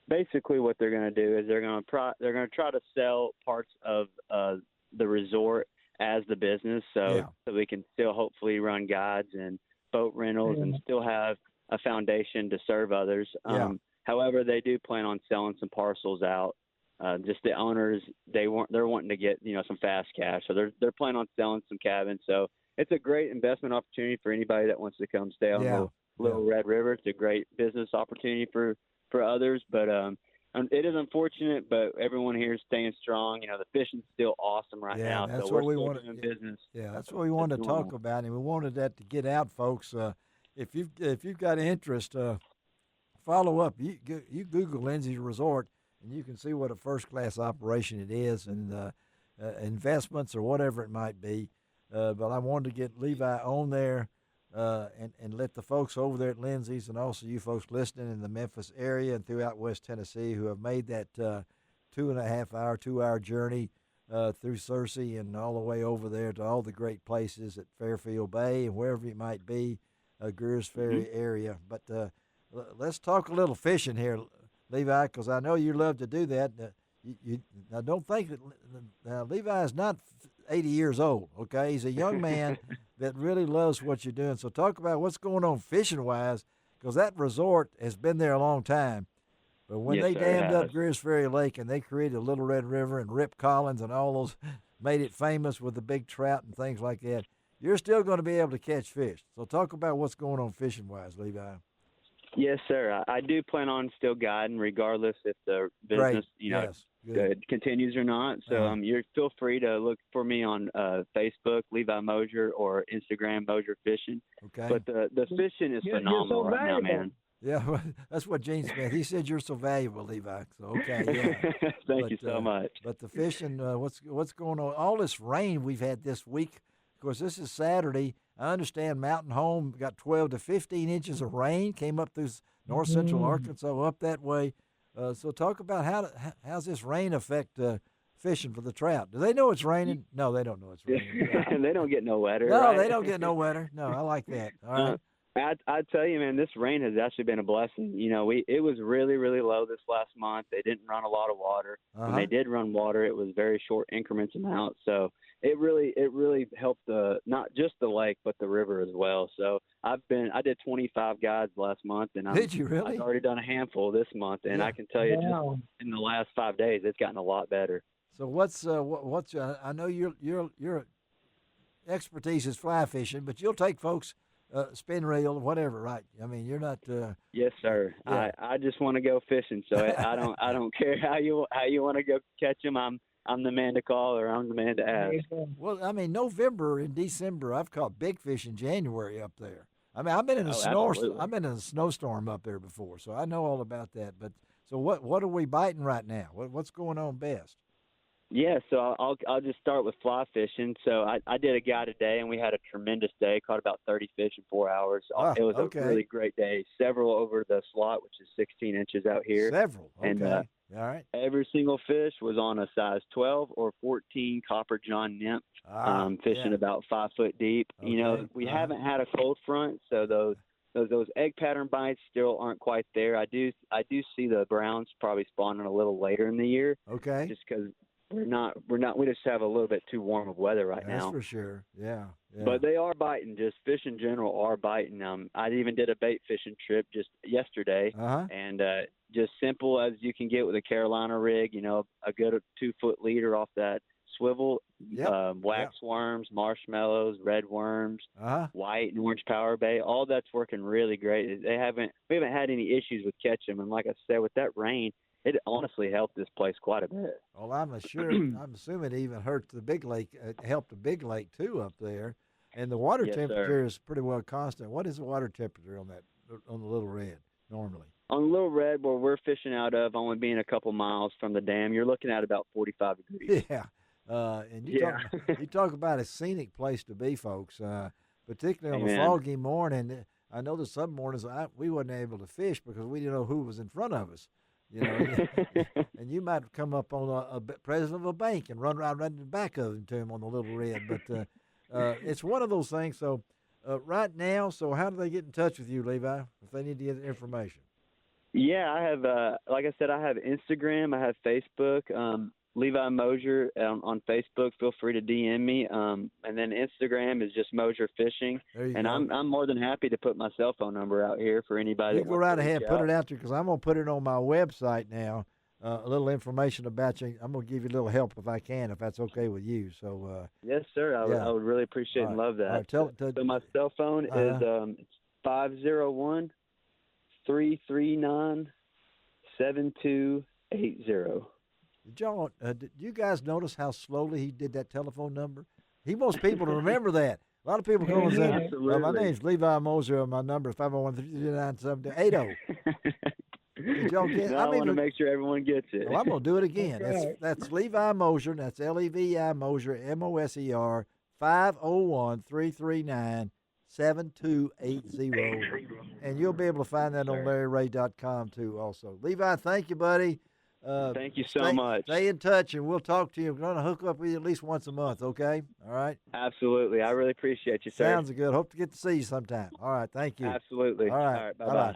basically, what they're going to do is they're going to try to sell parts of the resort as the business, so we can still hopefully run guides and boat rentals and still have a foundation to serve others. However, they do plan on selling some parcels out. Just the owners, they're wanting to get some fast cash, so they're planning on selling some cabins. So it's a great investment opportunity for anybody that wants to come stay on the Little Red River. It's a great business opportunity for others, but it is unfortunate. But everyone here is staying strong. The fishing's still awesome right now. That's so what we're we still wanted. doing business. Yeah, that's what we wanted to talk about, and we wanted that to get out, folks. If you've got interest, follow up. You Google Lindsay's Resort, and you can see what a first-class operation it is, and investments or whatever it might be. But I wanted to get Levi on there and let the folks over there at Lindsay's, and also you folks listening in the Memphis area and throughout West Tennessee who have made that 2.5-hour journey through Searcy and all the way over there to all the great places at Fairfield Bay and wherever it might be, Greers Ferry area. But let's talk a little fishing here, Levi, because I know you love to do that. I don't think that Levi is not 80 years old, okay? He's a young man that really loves what you're doing. So talk about what's going on fishing-wise, because that resort has been there a long time. But when they dammed up Greers Ferry Lake and they created Little Red River and Rip Collins and all those, made it famous with the big trout and things like that, you're still going to be able to catch fish. So talk about what's going on fishing-wise, Levi. Yes, sir. I do plan on still guiding regardless if the business, continues or not. So you feel free to look for me on Facebook, Levi Moser, or Instagram, Moser Fishing. Okay. But the fishing is phenomenal right now, man. Yeah, that's what Gene said. He said you're so valuable, Levi. So, okay, yeah. Thank you so much. But the fishing, what's going on? All this rain we've had this week. Of course, this is Saturday. I understand Mountain Home got 12 to 15 inches of rain, came up through north central Arkansas, up that way. So talk about how's this rain affect fishing for the trout? Do they know it's raining? No, they don't know it's raining. They don't get no wetter. No, right? They don't get no wetter. No, I like that. All right. I'd tell you, man, this rain has actually been a blessing. It was really, really low this last month. They didn't run a lot of water. When they did run water, it was very short increments amount. So it really helped not just the lake, but the river as well. So I did 25 guides last month, and did you really? I've already done a handful this month, and I can tell you, just in the last 5 days, it's gotten a lot better. So what's I know your expertise is fly fishing, but you'll take folks. Spin reel, whatever, right? I mean, you're not. Yes, sir. Yeah. I just want to go fishing, so I don't care how you want to go catch them. I'm the man to call, or I'm the man to ask. Well, I mean, November and December, I've caught big fish in January up there. I mean, I've been in a snowstorm up there before, so I know all about that. But so what are we biting right now? What's going on best? Yeah, so I'll just start with fly fishing. So I did a guy today, and we had a tremendous day. Caught about 30 fish in 4 hours. It was a really great day. Several over the slot, which is 16 inches out here. Several. Okay. And, all right. Every single fish was on a size 12 or 14 copper john nymph, fishing about 5 foot deep. Okay. We haven't had a cold front, so those egg pattern bites still aren't quite there. I do see the browns probably spawning a little later in the year. Okay. Just because we just have a little bit too warm of weather right now. That's for sure. Yeah. But they are biting. Just fish in general are biting. I even did a bait fishing trip just yesterday, and just simple as you can get with a Carolina rig. A good 2 foot leader off that swivel, wax worms, marshmallows, red worms, white and orange power bait. All that's working really great. We haven't had any issues with catching them. And like I said, with that rain, it honestly helped this place quite a bit. Well, I'm assuming it even hurt the big lake. It helped the big lake too up there, and the water temperature is pretty well constant. What is the water temperature on the Little Red normally? On the Little Red, where we're fishing out of, only being a couple miles from the dam, you're looking at about 45 degrees. Yeah, and you talk about a scenic place to be, folks. Particularly on a foggy morning. I know that some mornings we wasn't able to fish because we didn't know who was in front of us. And you might come up on a president of a bank and run right in the back of him to him on the Little Red. But it's one of those things. So right now, how do they get in touch with you, Levi, if they need to get information? Yeah, I have, like I said, I have Instagram, I have Facebook, Levi Moser on Facebook. Feel free to DM me. And then Instagram is just Moser Fishing. And I'm more than happy to put my cell phone number out here for anybody. You go right ahead, put it out there, because I'm going to put it on my website now. A little information about you. I'm going to give you a little help if I can, if that's okay with you. So yes, sir. I would really appreciate and love that. So my cell phone is 501-339-7280. Did you guys notice how slowly he did that telephone number? He wants people to remember that. A lot of people go and say, my name's Levi Moser, my number is 501-339-7280. Did y'all get it? I want to make sure everyone gets it. Well, I'm going to do it again. That's Levi Moser. That's Levi Moser, Moser, 501-339-7280. And you'll be able to find that on LarryRay.com too also. Levi, thank you, buddy. Thank you so much. Stay in touch, and we'll talk to you. We're going to hook up with you at least once a month, okay? All right? Absolutely. I really appreciate you, sir. Sounds good. Hope to get to see you sometime. All right, thank you. Absolutely. All right, bye-bye.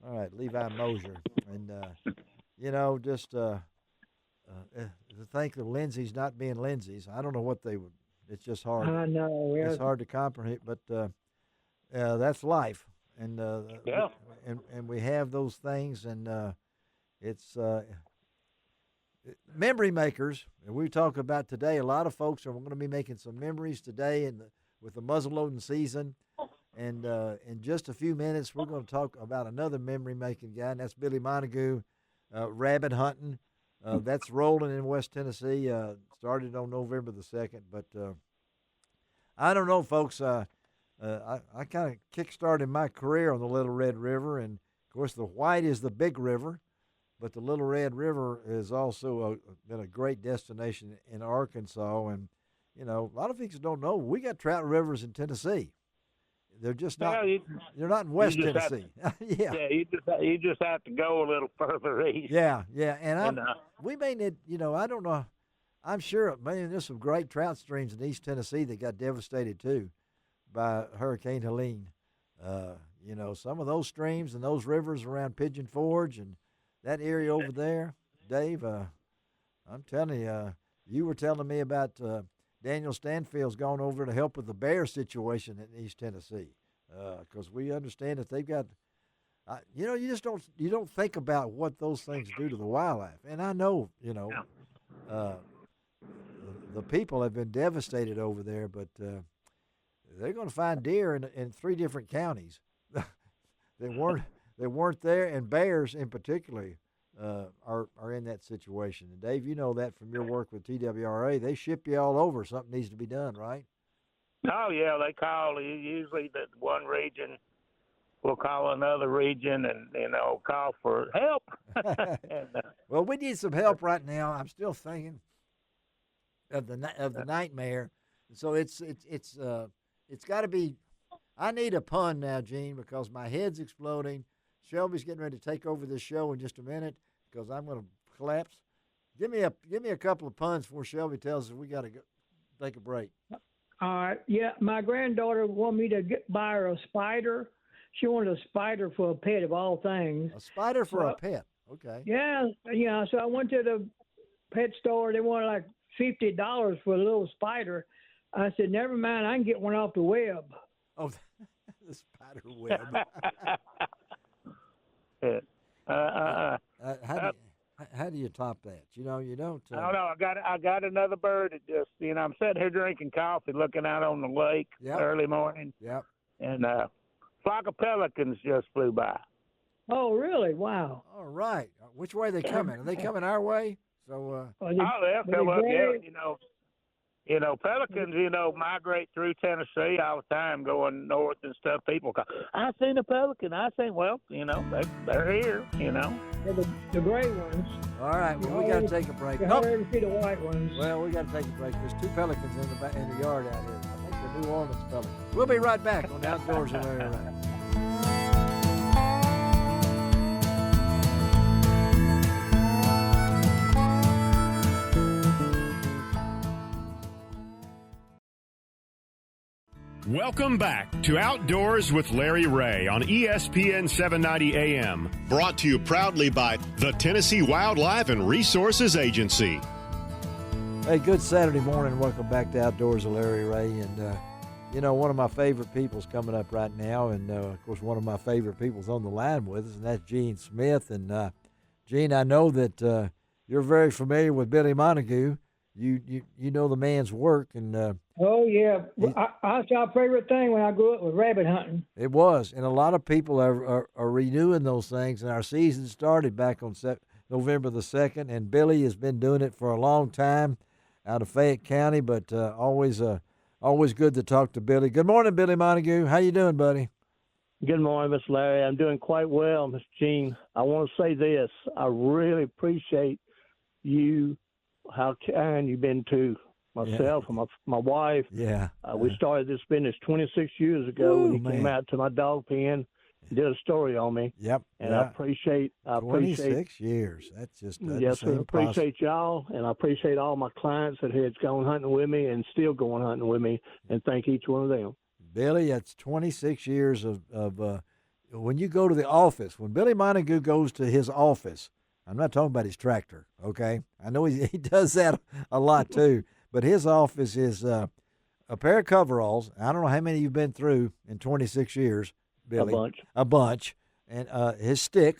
All right, Levi Moser. And, just to think of Lindsay's not being Lindsay's, I don't know what they would. It's just hard. I know. Yeah. It's hard to comprehend, but that's life. And and we have those things, and it's memory makers. And we talk about today, a lot of folks are going to be making some memories today with the muzzleloading season. And in just a few minutes, we're going to talk about another memory-making guy, and that's Billy Montague, rabbit hunting. That's rolling in West Tennessee. Started on November the 2nd. But I don't know, folks. I kind of kick-started my career on the Little Red River. And, of course, the White is the big river. But the Little Red River is also been a great destination in Arkansas. And, a lot of people don't know, we got trout rivers in Tennessee. They're just not. They're not in West Tennessee. You just have to go a little further east. Yeah, and we may need. I don't know. I'm sure. Man, there's some great trout streams in East Tennessee that got devastated too by Hurricane Helene. Some of those streams and those rivers around Pigeon Forge and that area over there, Dave. I'm telling you, you were telling me about. Daniel Stanfield's gone over to help with the bear situation in East Tennessee, because we understand that they've got, you don't think about what those things do to the wildlife. And I know, the people have been devastated over there, but they're going to find deer in 3 different counties. They weren't there, and bears in particular. Are in that situation. And Dave, you know that from your work with TWRA. They ship you all over. Something needs to be done, right? Oh, yeah. They call. Usually that one region will call another region and, call for help. Well, we need some help right now. I'm still thinking of the nightmare. So it's got to be. I need a pun now, Gene, because my head's exploding. Shelby's getting ready to take over this show in just a minute because I'm going to collapse. Give me a couple of puns before Shelby tells us we got to go take a break. All right. Yeah, my granddaughter wanted me to buy her a spider. She wanted a spider for a pet of all things. A spider for a pet. Okay. Yeah. So I went to the pet store. They wanted like $50 for a little spider. I said, never mind. I can get one off the web. Oh, the spider web. How do you top that? You don't. I don't know. I got another bird that just, I'm sitting here drinking coffee, looking out on the lake early morning. Yep. And a flock of pelicans just flew by. Oh, really? Wow. All right. Which way are they coming? Are they coming our way? So. They'll come up. Yeah, pelicans, migrate through Tennessee all the time, going north and stuff. People call, I seen a pelican. Well, they're here, Yeah, the gray ones. All right, well, we got to take a break. You never see the white ones. Well, we got to take a break. There's 2 pelicans in the yard out here. I think they're New Orleans pelicans. We'll be right back on Outdoors with Larry Ray. Welcome back to Outdoors with Larry Ray on ESPN 790 AM. Brought to you proudly by the Tennessee Wildlife and Resources Agency. Hey, good Saturday morning. Welcome back to Outdoors with Larry Ray. And, one of my favorite people's coming up right now. And, of course, one of my favorite people's on the line with us, and that's Gene Smith. And, Gene, I know that you're very familiar with Billy Montague. You know the man's work, and oh yeah, that's our favorite thing when I grew up was rabbit hunting. It was, and a lot of people are renewing those things. And our season started back on November the 2nd, and Billy has been doing it for a long time out of Fayette County. But always good to talk to Billy. Good morning, Billy Montague. How you doing, buddy? Good morning, Mr. Larry. I'm doing quite well, Mr. Gene. I want to say this: I really appreciate you. How kind you've been to myself and my wife. Yeah. We started this business 26 years ago when you came out to my dog pen and did a story on me. Yep. And I appreciate 26 years. That's just yes, I appreciate y'all, and I appreciate all my clients that had gone hunting with me and still going hunting with me, and thank each one of them. Billy, that's 26 years of when you go to the office, when Billy Montague goes to his office. I'm not talking about his tractor, okay? I know he does that a lot too, but his office is a pair of coveralls. I don't know how many you've been through in 26 years, Billy. A bunch. And his stick.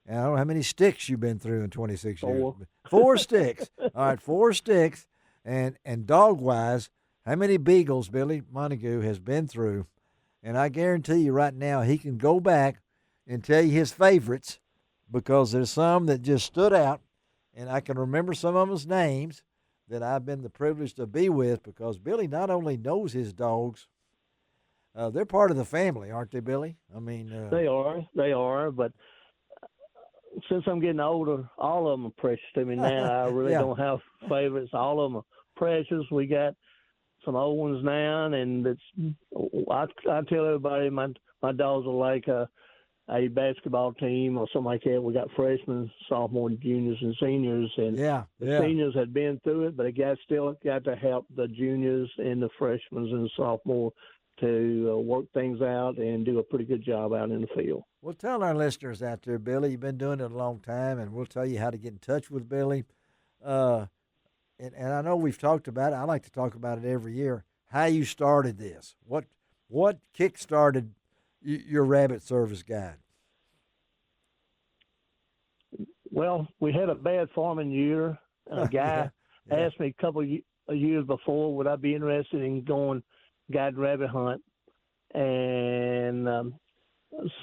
And I don't know how many sticks you've been through in 26 years. 4 sticks. All right, 4 sticks. And dog-wise, how many beagles Billy Montague has been through? And I guarantee you right now he can go back and tell you his favorites, because there's some that just stood out, and I can remember some of them's names that I've been the privilege to be with, because Billy not only knows his dogs, they're part of the family, aren't they, Billy? I mean, they are. But since I'm getting older, all of them are precious to me now. I really don't have favorites. All of them are precious. We got some old ones now, and I tell everybody my dogs are like a basketball team or something like that. We got freshmen, sophomore, juniors, and seniors, and the seniors had been through it, but it still got to help the juniors and the freshmen and the sophomore to work things out and do a pretty good job out in the field. Well, tell our listeners out there, Billy, you've been doing it a long time, and we'll tell you how to get in touch with Billy. And I know we've talked about it. I like to talk about it every year, how you started this. What kick-started your rabbit service guide? Well, we had a bad farming year. A guy asked me a couple of years before, would I be interested in going guide rabbit hunt? And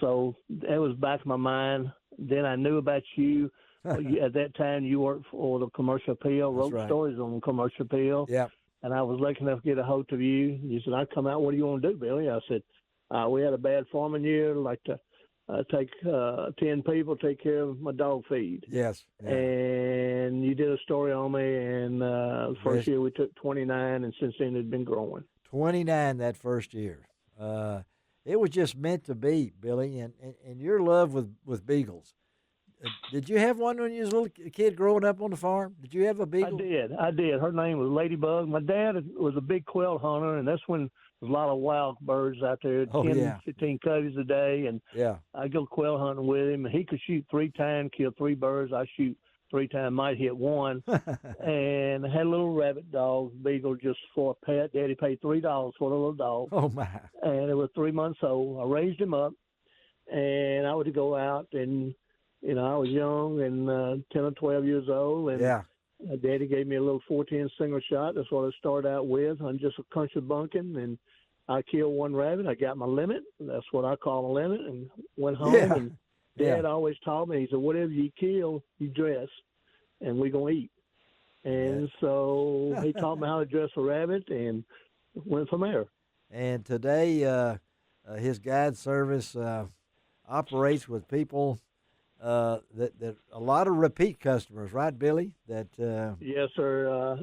so that was back in my mind. Then I knew about you. At that time, you worked for the Commercial Appeal, wrote stories on the Commercial Appeal. Yeah. And I was lucky enough to get a hold of you. You said, I'd come out. What do you want to do, Billy? I said, we had a bad farming year. I'd like to take 10 people, take care of my dog feed. Yes. Yeah. And you did a story on me, and the first year we took 29, and since then it's been growing. 29 that first year. It was just meant to be, Billy, and your love with beagles. Did you have one when you was a little kid growing up on the farm? Did you have a beagle? I did. Her name was Ladybug. My dad was a big quail hunter, and that's when there was a lot of wild birds out there, 15 coveys a day. And I'd go quail hunting with him. And he could shoot 3 times, kill 3 birds. I shoot 3 times, might hit 1. And I had a little rabbit dog, beagle, just for a pet. Daddy paid $3 for the little dog. Oh, my. And it was 3 months old. I raised him up, and I would go out and, I was young and 10 or 12 years old, and Daddy gave me a little 410 single shot. That's what I started out with on just a country bunking, and I killed 1 rabbit. I got my limit. That's what I call a limit, and went home. And Dad always taught me, he said, whatever you kill, you dress, and we're going to eat. And so he taught me how to dress a rabbit and went from there. And today his guide service operates with people that a lot of repeat customers, right, Billy? That yes, sir.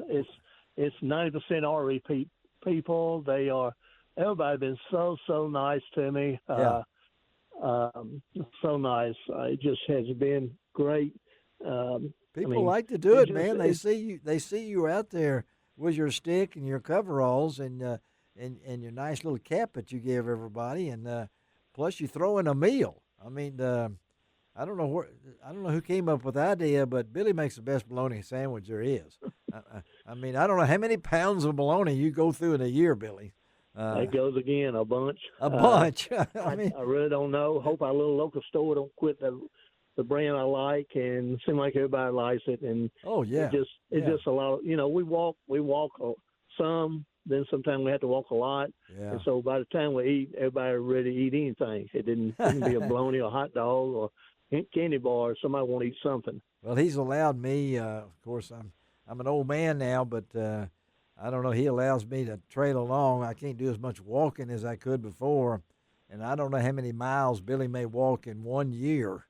It's 90% are repeat people. Everybody's been so nice to me. So nice. It just has been great. People like to do it, man. They see you out there with your stick and your coveralls and your nice little cap that you give everybody, and plus you throw in a meal. I mean, I don't know who came up with the idea, but Billy makes the best bologna sandwich there is. I mean, I don't know how many pounds of bologna you go through in a year, Billy. It goes again, a bunch. A bunch. I really don't know. Hope our little local store don't quit the brand I like, and it seems like everybody likes it. And it's just a lot. We walk some. Then sometimes we have to walk a lot. Yeah. And so by the time we eat, everybody ready to eat anything. It didn't be a bologna or a hot dog or candy bar. Somebody want to eat something. Well, he's allowed me. Of course, I'm an old man now, but I don't know. He allows me to trail along. I can't do as much walking as I could before, and I don't know how many miles Billy may walk in 1 year,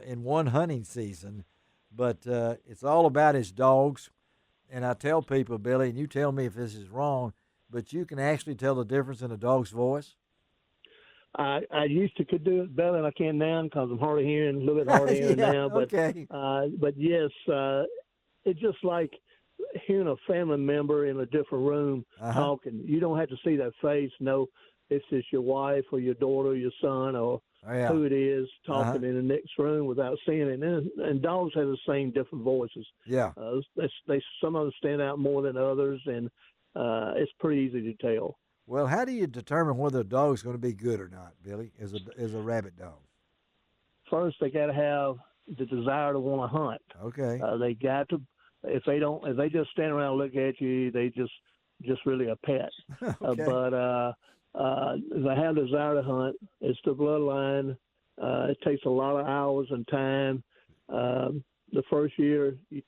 in one hunting season. But it's all about his dogs. And I tell people, Billy, and you tell me if this is wrong, but you can actually tell the difference in a dog's voice. I used to could do it better than I can now because I'm hard of hearing, a little bit hard of hearing now. But but yes, it's just like hearing a family member in a different room talking. You don't have to see that face. No, it's just your wife or your daughter or your son or who it is talking in the next room without seeing it. And dogs have the same different voices. Yeah. Some of them stand out more than others, and it's pretty easy to tell. Well, how do you determine whether a dog's going to be good or not, Billy, as a rabbit dog? First, they got to have the desire to want to hunt. Okay. They got to. If they just stand around and look at you, they just really a pet. Okay. If they have a desire to hunt, it's the bloodline. It takes a lot of hours and time. The first year, you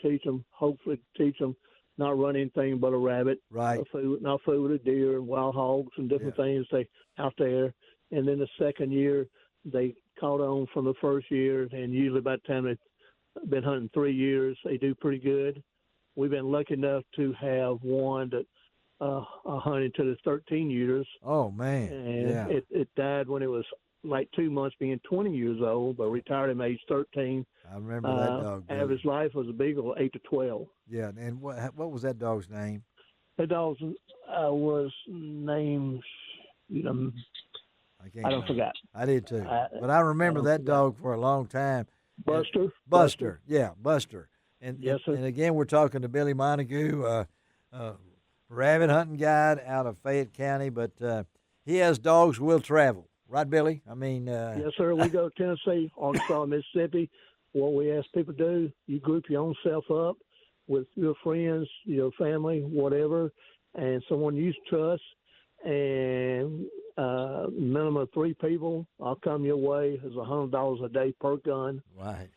hopefully teach them not run anything but a rabbit. Right. Not food with a deer and wild hogs and different things out there. And then the second year, they caught on from the first year, and usually by the time they've been hunting 3 years, they do pretty good. We've been lucky enough to have one that hunted to the 13 years. Oh, man. And it died when it was like 2 months, being 20 years old, but retired him age 13. I remember that dog. Average life was a beagle, 8 to 12. Yeah, and what was that dog's name? That dog was named, I don't forget. I did too. But I remember that dog for a long time. Buster? Buster. Yeah, Buster. And, yes, sir. And again, we're talking to Billy Montague, rabbit hunting guide out of Fayette County, but he has dogs who will travel. Right, Billy? I mean... yes, sir. We go to Tennessee, Arkansas, Mississippi. What we ask people to do, you group your own self up with your friends, your family, whatever, and someone you trust, and minimum of 3 people. I'll come your way. It's $100 a day per gun. Right.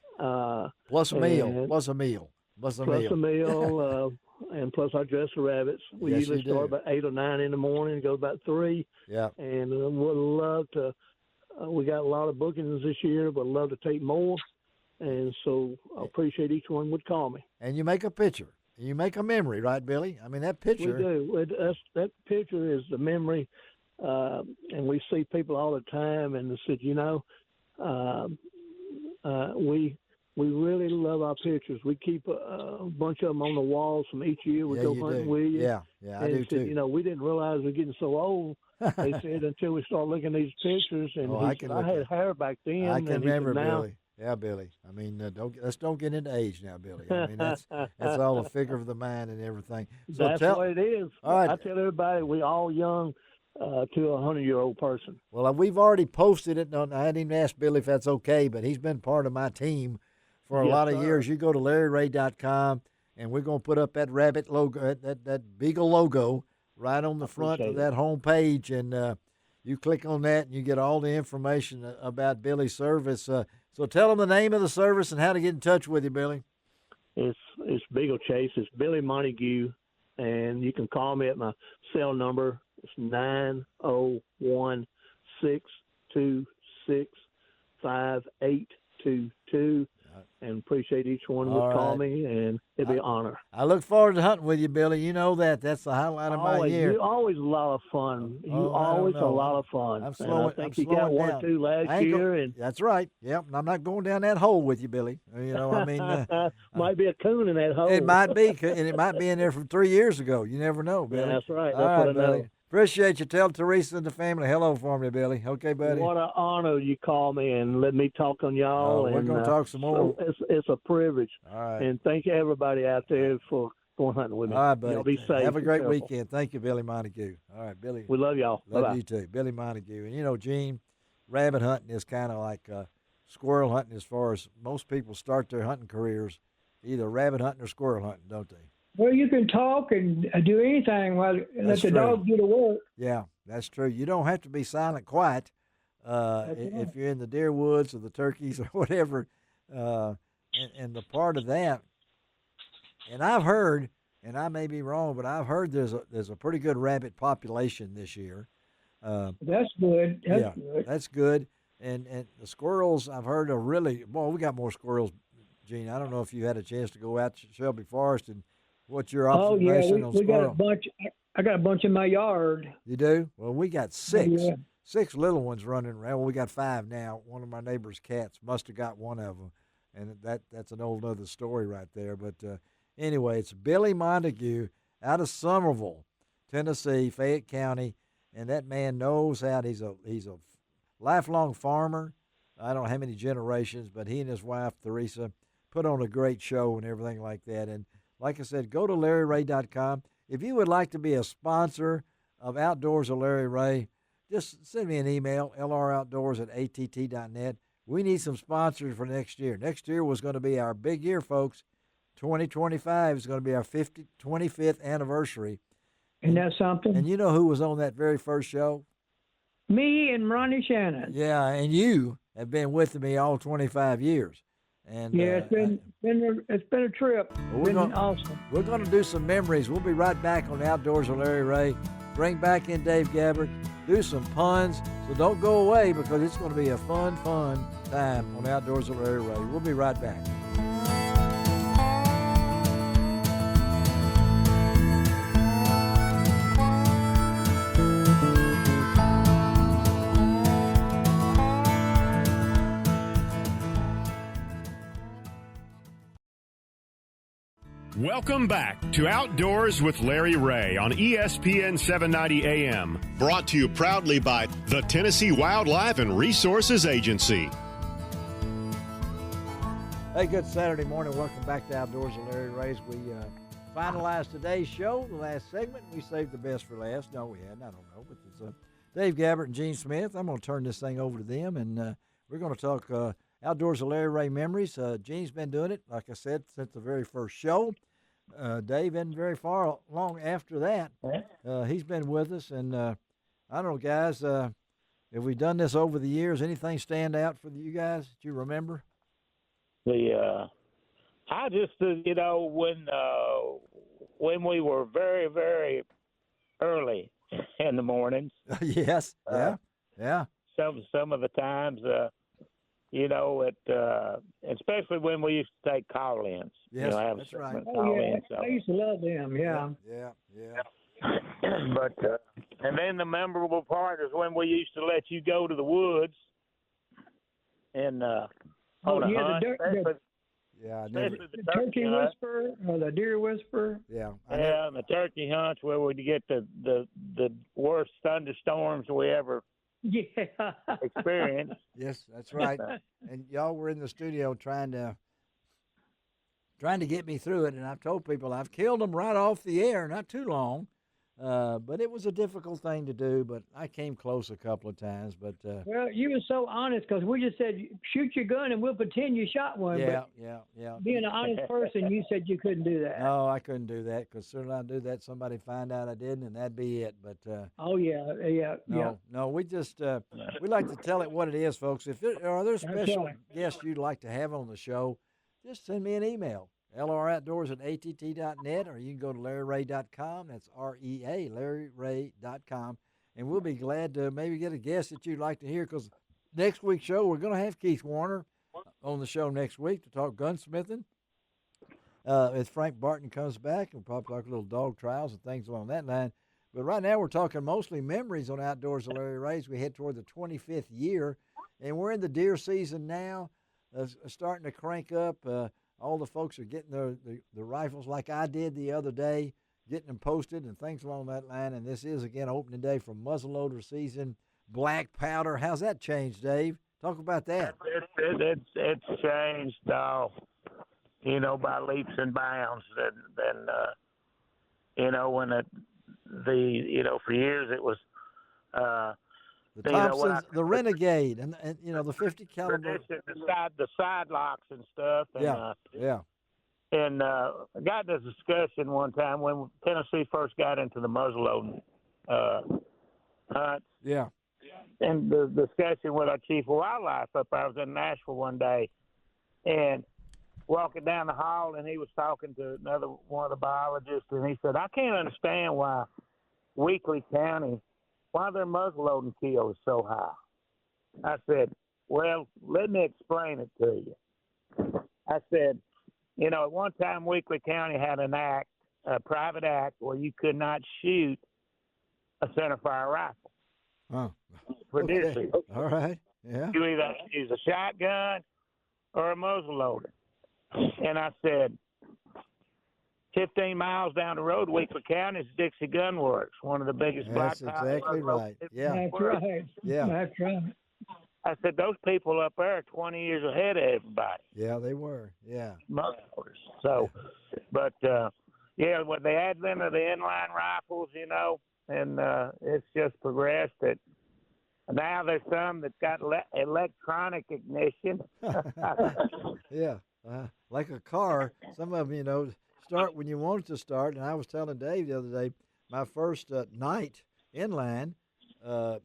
Plus a meal. Plus a meal. And plus I dress the rabbits. We usually start about 8 or 9 in the morning and go about 3. Yeah. And would love to. We got a lot of bookings this year, but love to take more. And so I appreciate each one would call me. And you make a picture. You make a memory, right, Billy? I mean, that picture. We do. That picture is the memory, and we see people all the time, and they said, we really love our pictures. We keep a bunch of them on the walls from each year. We go hunting with you. Yeah, I do too. We didn't realize we're getting so old. They said until we start looking at these pictures, and I had hair back then. I can remember, now, Billy. Yeah, Billy. I mean, don't get into age now, Billy. I mean, that's all a figure of the mind and everything. So that's what it is. All right. I tell everybody we all young to a 100-year-old person. Well, we've already posted it. I hadn't even asked Billy if that's okay, but he's been part of my team for a lot of years. You go to LarryRay.com, and we're going to put up that rabbit logo, that Beagle logo, right on the front of that home page, and you click on that, and you get all the information about Billy's service. So tell them the name of the service and how to get in touch with you, Billy. It's Beagle Chase. It's Billy Montague, and you can call me at my cell number. It's 901-626-5822. And appreciate each one who would call me, and it'd be an honor. I look forward to hunting with you, Billy. You know that. That's the highlight of my year. You're always a lot of fun. You're always a lot of fun. I'm slowing, I think you got one or two last year. That's right. Yep. I'm not going down that hole with you, Billy. I mean. Might be a coon in that hole. It might be, and it might be in there from 3 years ago. You never know, Billy. Yeah, that's right. That's what I know. Billy. Appreciate you. Tell Teresa and the family hello for me, Billy. Okay, buddy? What an honor you call me and let me talk on y'all. We're going to talk some more. It's a privilege. All right. And thank you, everybody out there, for going hunting with me. All right, buddy. Y'all be safe. Have a great weekend. Thank you, Billy Montague. All right, Billy. We love y'all. Love Bye-bye. you too. Billy Montague. And, Gene, rabbit hunting is kind of like squirrel hunting as far as most people start their hunting careers, either rabbit hunting or squirrel hunting, don't they? Well, you can talk and do anything while let the dog do the work. Yeah, that's true. You don't have to be silent quiet if you're in the deer woods or the turkeys or whatever. And the part of that, and I've heard, and I may be wrong, but I've heard there's a pretty good rabbit population this year. That's good. Good. That's good. And the squirrels, I've heard, are really, we got more squirrels, Gene. I don't know if you had a chance to go out to Shelby Forest and what's your observation on squirrels? Got a bunch. I got a bunch in my yard. You do? Well, we got six little ones running around. Well, we got 5 now. One of my neighbor's cats must have got one of them, and that's an old other story right there. But anyway, it's Billy Montague out of Somerville, Tennessee, Fayette County, and that man knows how. He's a lifelong farmer. I don't know how many generations, but he and his wife Teresa put on a great show and everything like that. And like I said, go to LarryRay.com. If you would like to be a sponsor of Outdoors of Larry Ray, just send me an email, lroutdoors@att.net. We need some sponsors for next year. Next year was going to be our big year, folks. 2025 is going to be our 25th anniversary. Isn't that something? And you know who was on that very first show? Me and Ronnie Shannon. Yeah, and you have been with me all 25 years. And yeah, it's been a trip. It's been awesome. We're going to do some memories. We'll be right back on Outdoors with Larry Ray. Bring back in Dave Gabbard. Do some puns. So don't go away because it's going to be a fun time on Outdoors with Larry Ray. We'll be right back. Welcome back to Outdoors with Larry Ray on ESPN 790 AM. Brought to you proudly by the Tennessee Wildlife and Resources Agency. Hey, good Saturday morning. Welcome back to Outdoors with Larry Ray. We finalized today's show, the last segment. We saved the best for last. No, we hadn't. I don't know. But it's Dave Gabbard and Gene Smith. I'm going to turn this thing over to them, and we're going to talk Outdoors with Larry Ray memories. Gene's been doing it, like I said, since the very first show. Dave isn't very far long after that. He's been with us, and I don't know, guys, have we done this over the years? Anything stand out for you guys that you remember? I just, when we were very, very early in the mornings. Yes, yeah. Some of the times you know, especially when we used to take call-ins. Yes, have that's right. Call-ins, I used to love them. Yeah. But and then the memorable part is when we used to let you go to the woods and on a hunt. The turkey whisperer or the deer whisperer. Yeah. And the turkey hunts where we'd get the worst thunderstorms we ever experienced. Yes, that's right. And y'all were in the studio trying to get me through it, and I've told people I've killed them right off the air, not too long. But it was a difficult thing to do, but I came close a couple of times. But well, you were so honest because we just said, shoot your gun and we'll pretend you shot one. Yeah. Being an honest person, you said you couldn't do that. No, I couldn't do that because soon as I do that, somebody find out I didn't, and that'd be it. But No, we just we like to tell it what it is, folks. Are there special guests you'd like to have on the show, just send me an email. LROutdoors@att.net, or you can go to LarryRay.com. That's REA, LarryRay.com. And we'll be glad to maybe get a guest that you'd like to hear, because next week's show, we're going to have Keith Warner on the show next week to talk gunsmithing. As Frank Barton comes back, we'll probably talk a little dog trials and things along that line. But right now, we're talking mostly memories on Outdoors with Larry Ray. We head toward the 25th year, and we're in the deer season now, starting to crank up. All the folks are getting the rifles like I did the other day, getting them posted and things along that line. And this is, again, opening day for muzzleloader season. Black powder, how's that changed, Dave? Talk about that. It's changed, by leaps and bounds. Then when for years it was the Thompsons, the Renegade, and the 50 caliber, the side locks and stuff. And, And I got this discussion one time when Tennessee first got into the muzzleloading hunts. Yeah. And the discussion with our chief of wildlife up there. I was in Nashville one day, and walking down the hall, and he was talking to another one of the biologists, and he said, I can't understand why Weakley County, why their muzzleloading kill is so high. I said, well, let me explain it to you. I said, at one time Weakley County had a private act where you could not shoot a centerfire rifle. Oh, for deer season. All right, yeah. You either use a shotgun or a muzzleloader. And I said, 15 miles down the road, Weakley County is Dixie Gun Works, one of the biggest black powder. That's exactly right. Yeah. That's right. Yeah. That's right. I said, those people up there are 20 years ahead of everybody. Yeah, they were. Yeah. Muzzleloaders. So, but, with the advent of the inline rifles, and it's just progressed that now there's some that's got electronic ignition. Yeah. Like a car. Some of them, start when you want it to start. And I was telling Dave the other day, my first night inland, I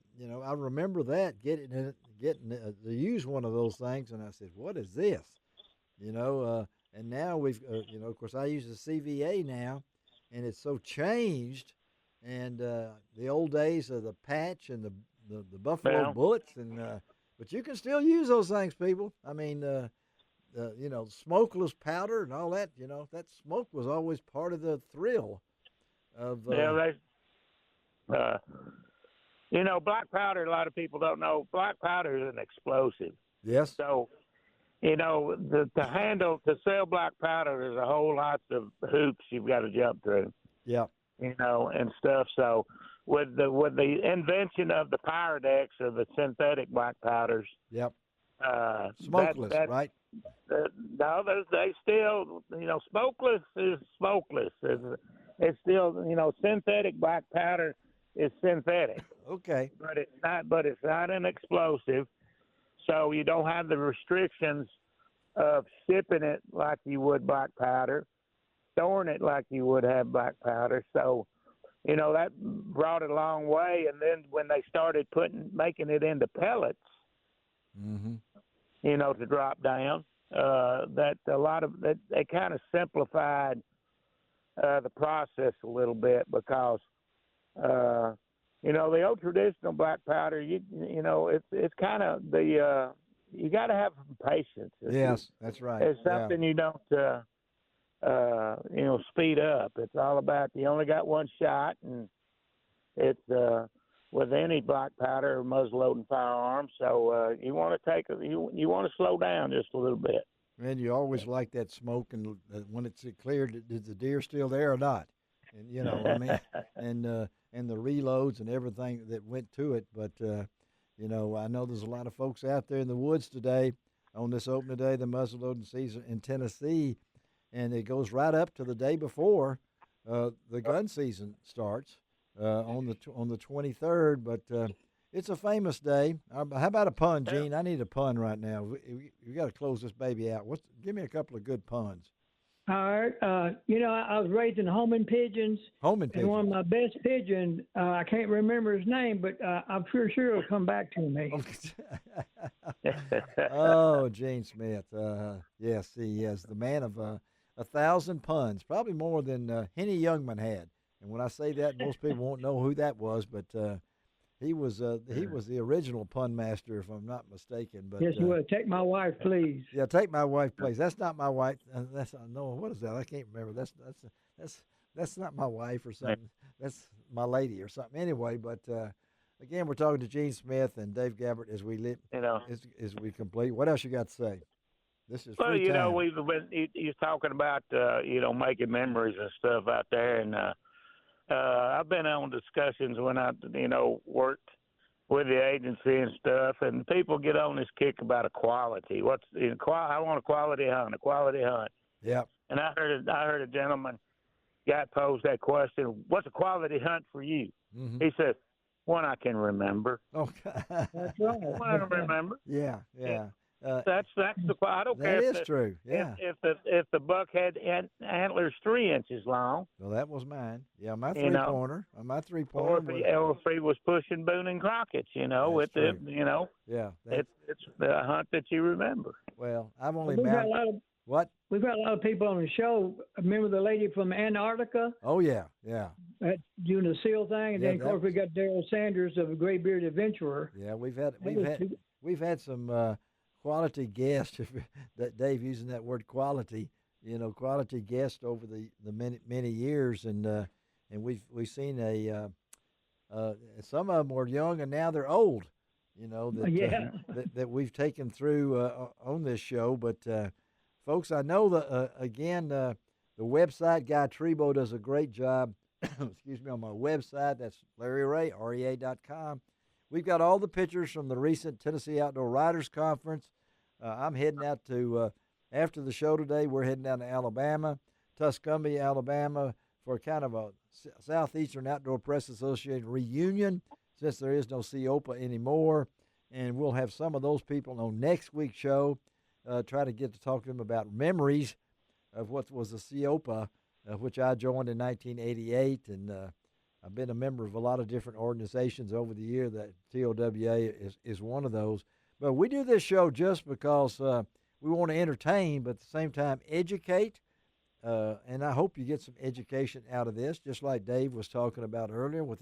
remember that, getting to use one of those things. And I said, what is this? And now we've, of course, I use the CVA now, and it's so changed. And the old days of the patch and the buffalo bullets, and but you can still use those things, people. I mean, smokeless powder and all that. That smoke was always part of the thrill of. Black powder. A lot of people don't know black powder is an explosive. Yes. So, to sell black powder, there's a whole lot of hoops you've got to jump through. Yeah. And stuff. So with the invention of the Pyrodex or the synthetic black powders. Yep. Smokeless, right? No, they still, smokeless is smokeless. It's still, synthetic black powder is synthetic. Okay. But it's not an explosive. So you don't have the restrictions of shipping it like you would black powder, storing it like you would have black powder. So, that brought it a long way. And then when they started making it into pellets, to drop down, that a lot of that they kind of simplified the process a little bit because, the old traditional black powder, it's kind of the you got to have some patience. Yes, that's right. It's something you don't, speed up. It's all about you only got one shot, and it's with any black powder or muzzleloading firearm. So you want to you want to slow down just a little bit. And you always like that smoke, and when it's cleared, is the deer still there or not? And I mean, and the reloads and everything that went to it. But I know there's a lot of folks out there in the woods today on this opening day, the muzzleloading season in Tennessee, and it goes right up to the day before the gun season starts on the 23rd. But it's a famous day. How about a pun, Gene? I need a pun right now. We got to close this baby out. Give me a couple of good puns. All right. I was raising homing pigeons. Homing pigeons. And one of my best pigeons, I can't remember his name, but I'm sure it'll come back to me. Oh, Gene Smith. Yes, he is the man of 1,000 puns, probably more than Henny Youngman had. And when I say that, most people won't know who that was, but he was the original pun master, if I'm not mistaken. But yes, you will. Take my wife, please. Yeah, take my wife, please. That's not my wife. What is that? I can't remember. That's not my wife or something. That's my lady or something. Anyway, but again, we're talking to Gene Smith and Dave Gabbard as we as we complete. What else you got to say? This is free time. He's talking about making memories and stuff out there, and I've been on discussions when I worked with the agency and stuff, and people get on this kick about equality. I want a quality hunt. Yeah. And I heard a gentleman guy pose that question, what's a quality hunt for you? Mm-hmm. He said, one I can remember. Okay. That's right. One I can remember. Yeah. That's the. I don't care. That is true. Yeah. If the buck had antlers 3 inches long. Well, that was mine. Yeah, my 3-pointer. My 3-pointer. Or if he was pushing Boone and Crockett's, with the, Yeah. It's the hunt that you remember. Well, I've only mounted. What? We've got a lot of people on the show. Remember the lady from Antarctica? Oh yeah. Doing the seal thing, and then of course we got Daryl Sanders of a Gray Beard Adventurer. Yeah, we've had some quality guests. That Dave using that word quality, quality guests over the many years, and we've seen some of them were young and now they're old. That we've taken through on this show, but. Folks, I know the website, Guy Trebo does a great job, excuse me, on my website. That's Larry Ray, REA.com. We've got all the pictures from the recent Tennessee Outdoor Writers Conference. I'm heading out to, after the show today, we're heading down to Alabama, Tuscumbia, Alabama, for kind of a Southeastern Outdoor Press Association reunion, since there is no COPA anymore. And we'll have some of those people on next week's show. Try to get to talk to them about memories of what was the COPA, which I joined in 1988, and I've been a member of a lot of different organizations over the year. That TOWA is one of those. But we do this show just because we want to entertain, but at the same time educate, and I hope you get some education out of this, just like Dave was talking about earlier with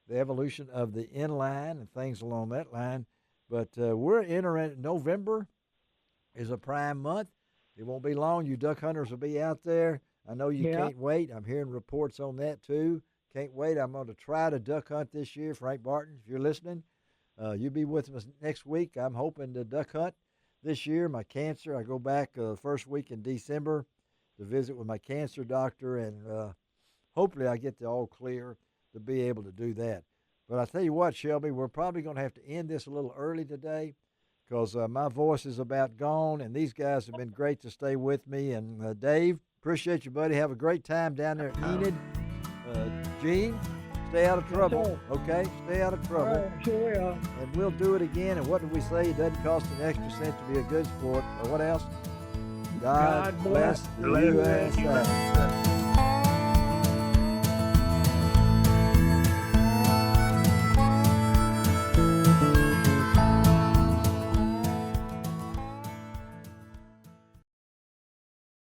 the evolution of the inline and things along that line. But we're entering November. Is a prime month. It won't be long. You duck hunters will be out there. I know you can't wait. I'm hearing reports on that too. Can't wait. I'm going to try to duck hunt this year. Frank Barton, if you're listening, you'll be with us next week. I'm hoping to duck hunt this year. My cancer, I go back the first week in December to visit with my cancer doctor, and hopefully I get the all clear to be able to do that. But I tell you what, Shelby, we're probably going to have to end this a little early today, because my voice is about gone, and these guys have been great to stay with me. And Dave, appreciate you, buddy. Have a great time down there at Enid. Gene, stay out of trouble, okay? Stay out of trouble. Right, sure will. And we'll do it again. And what did we say? It doesn't cost an extra cent to be a good sport. Or what else? God bless the USA.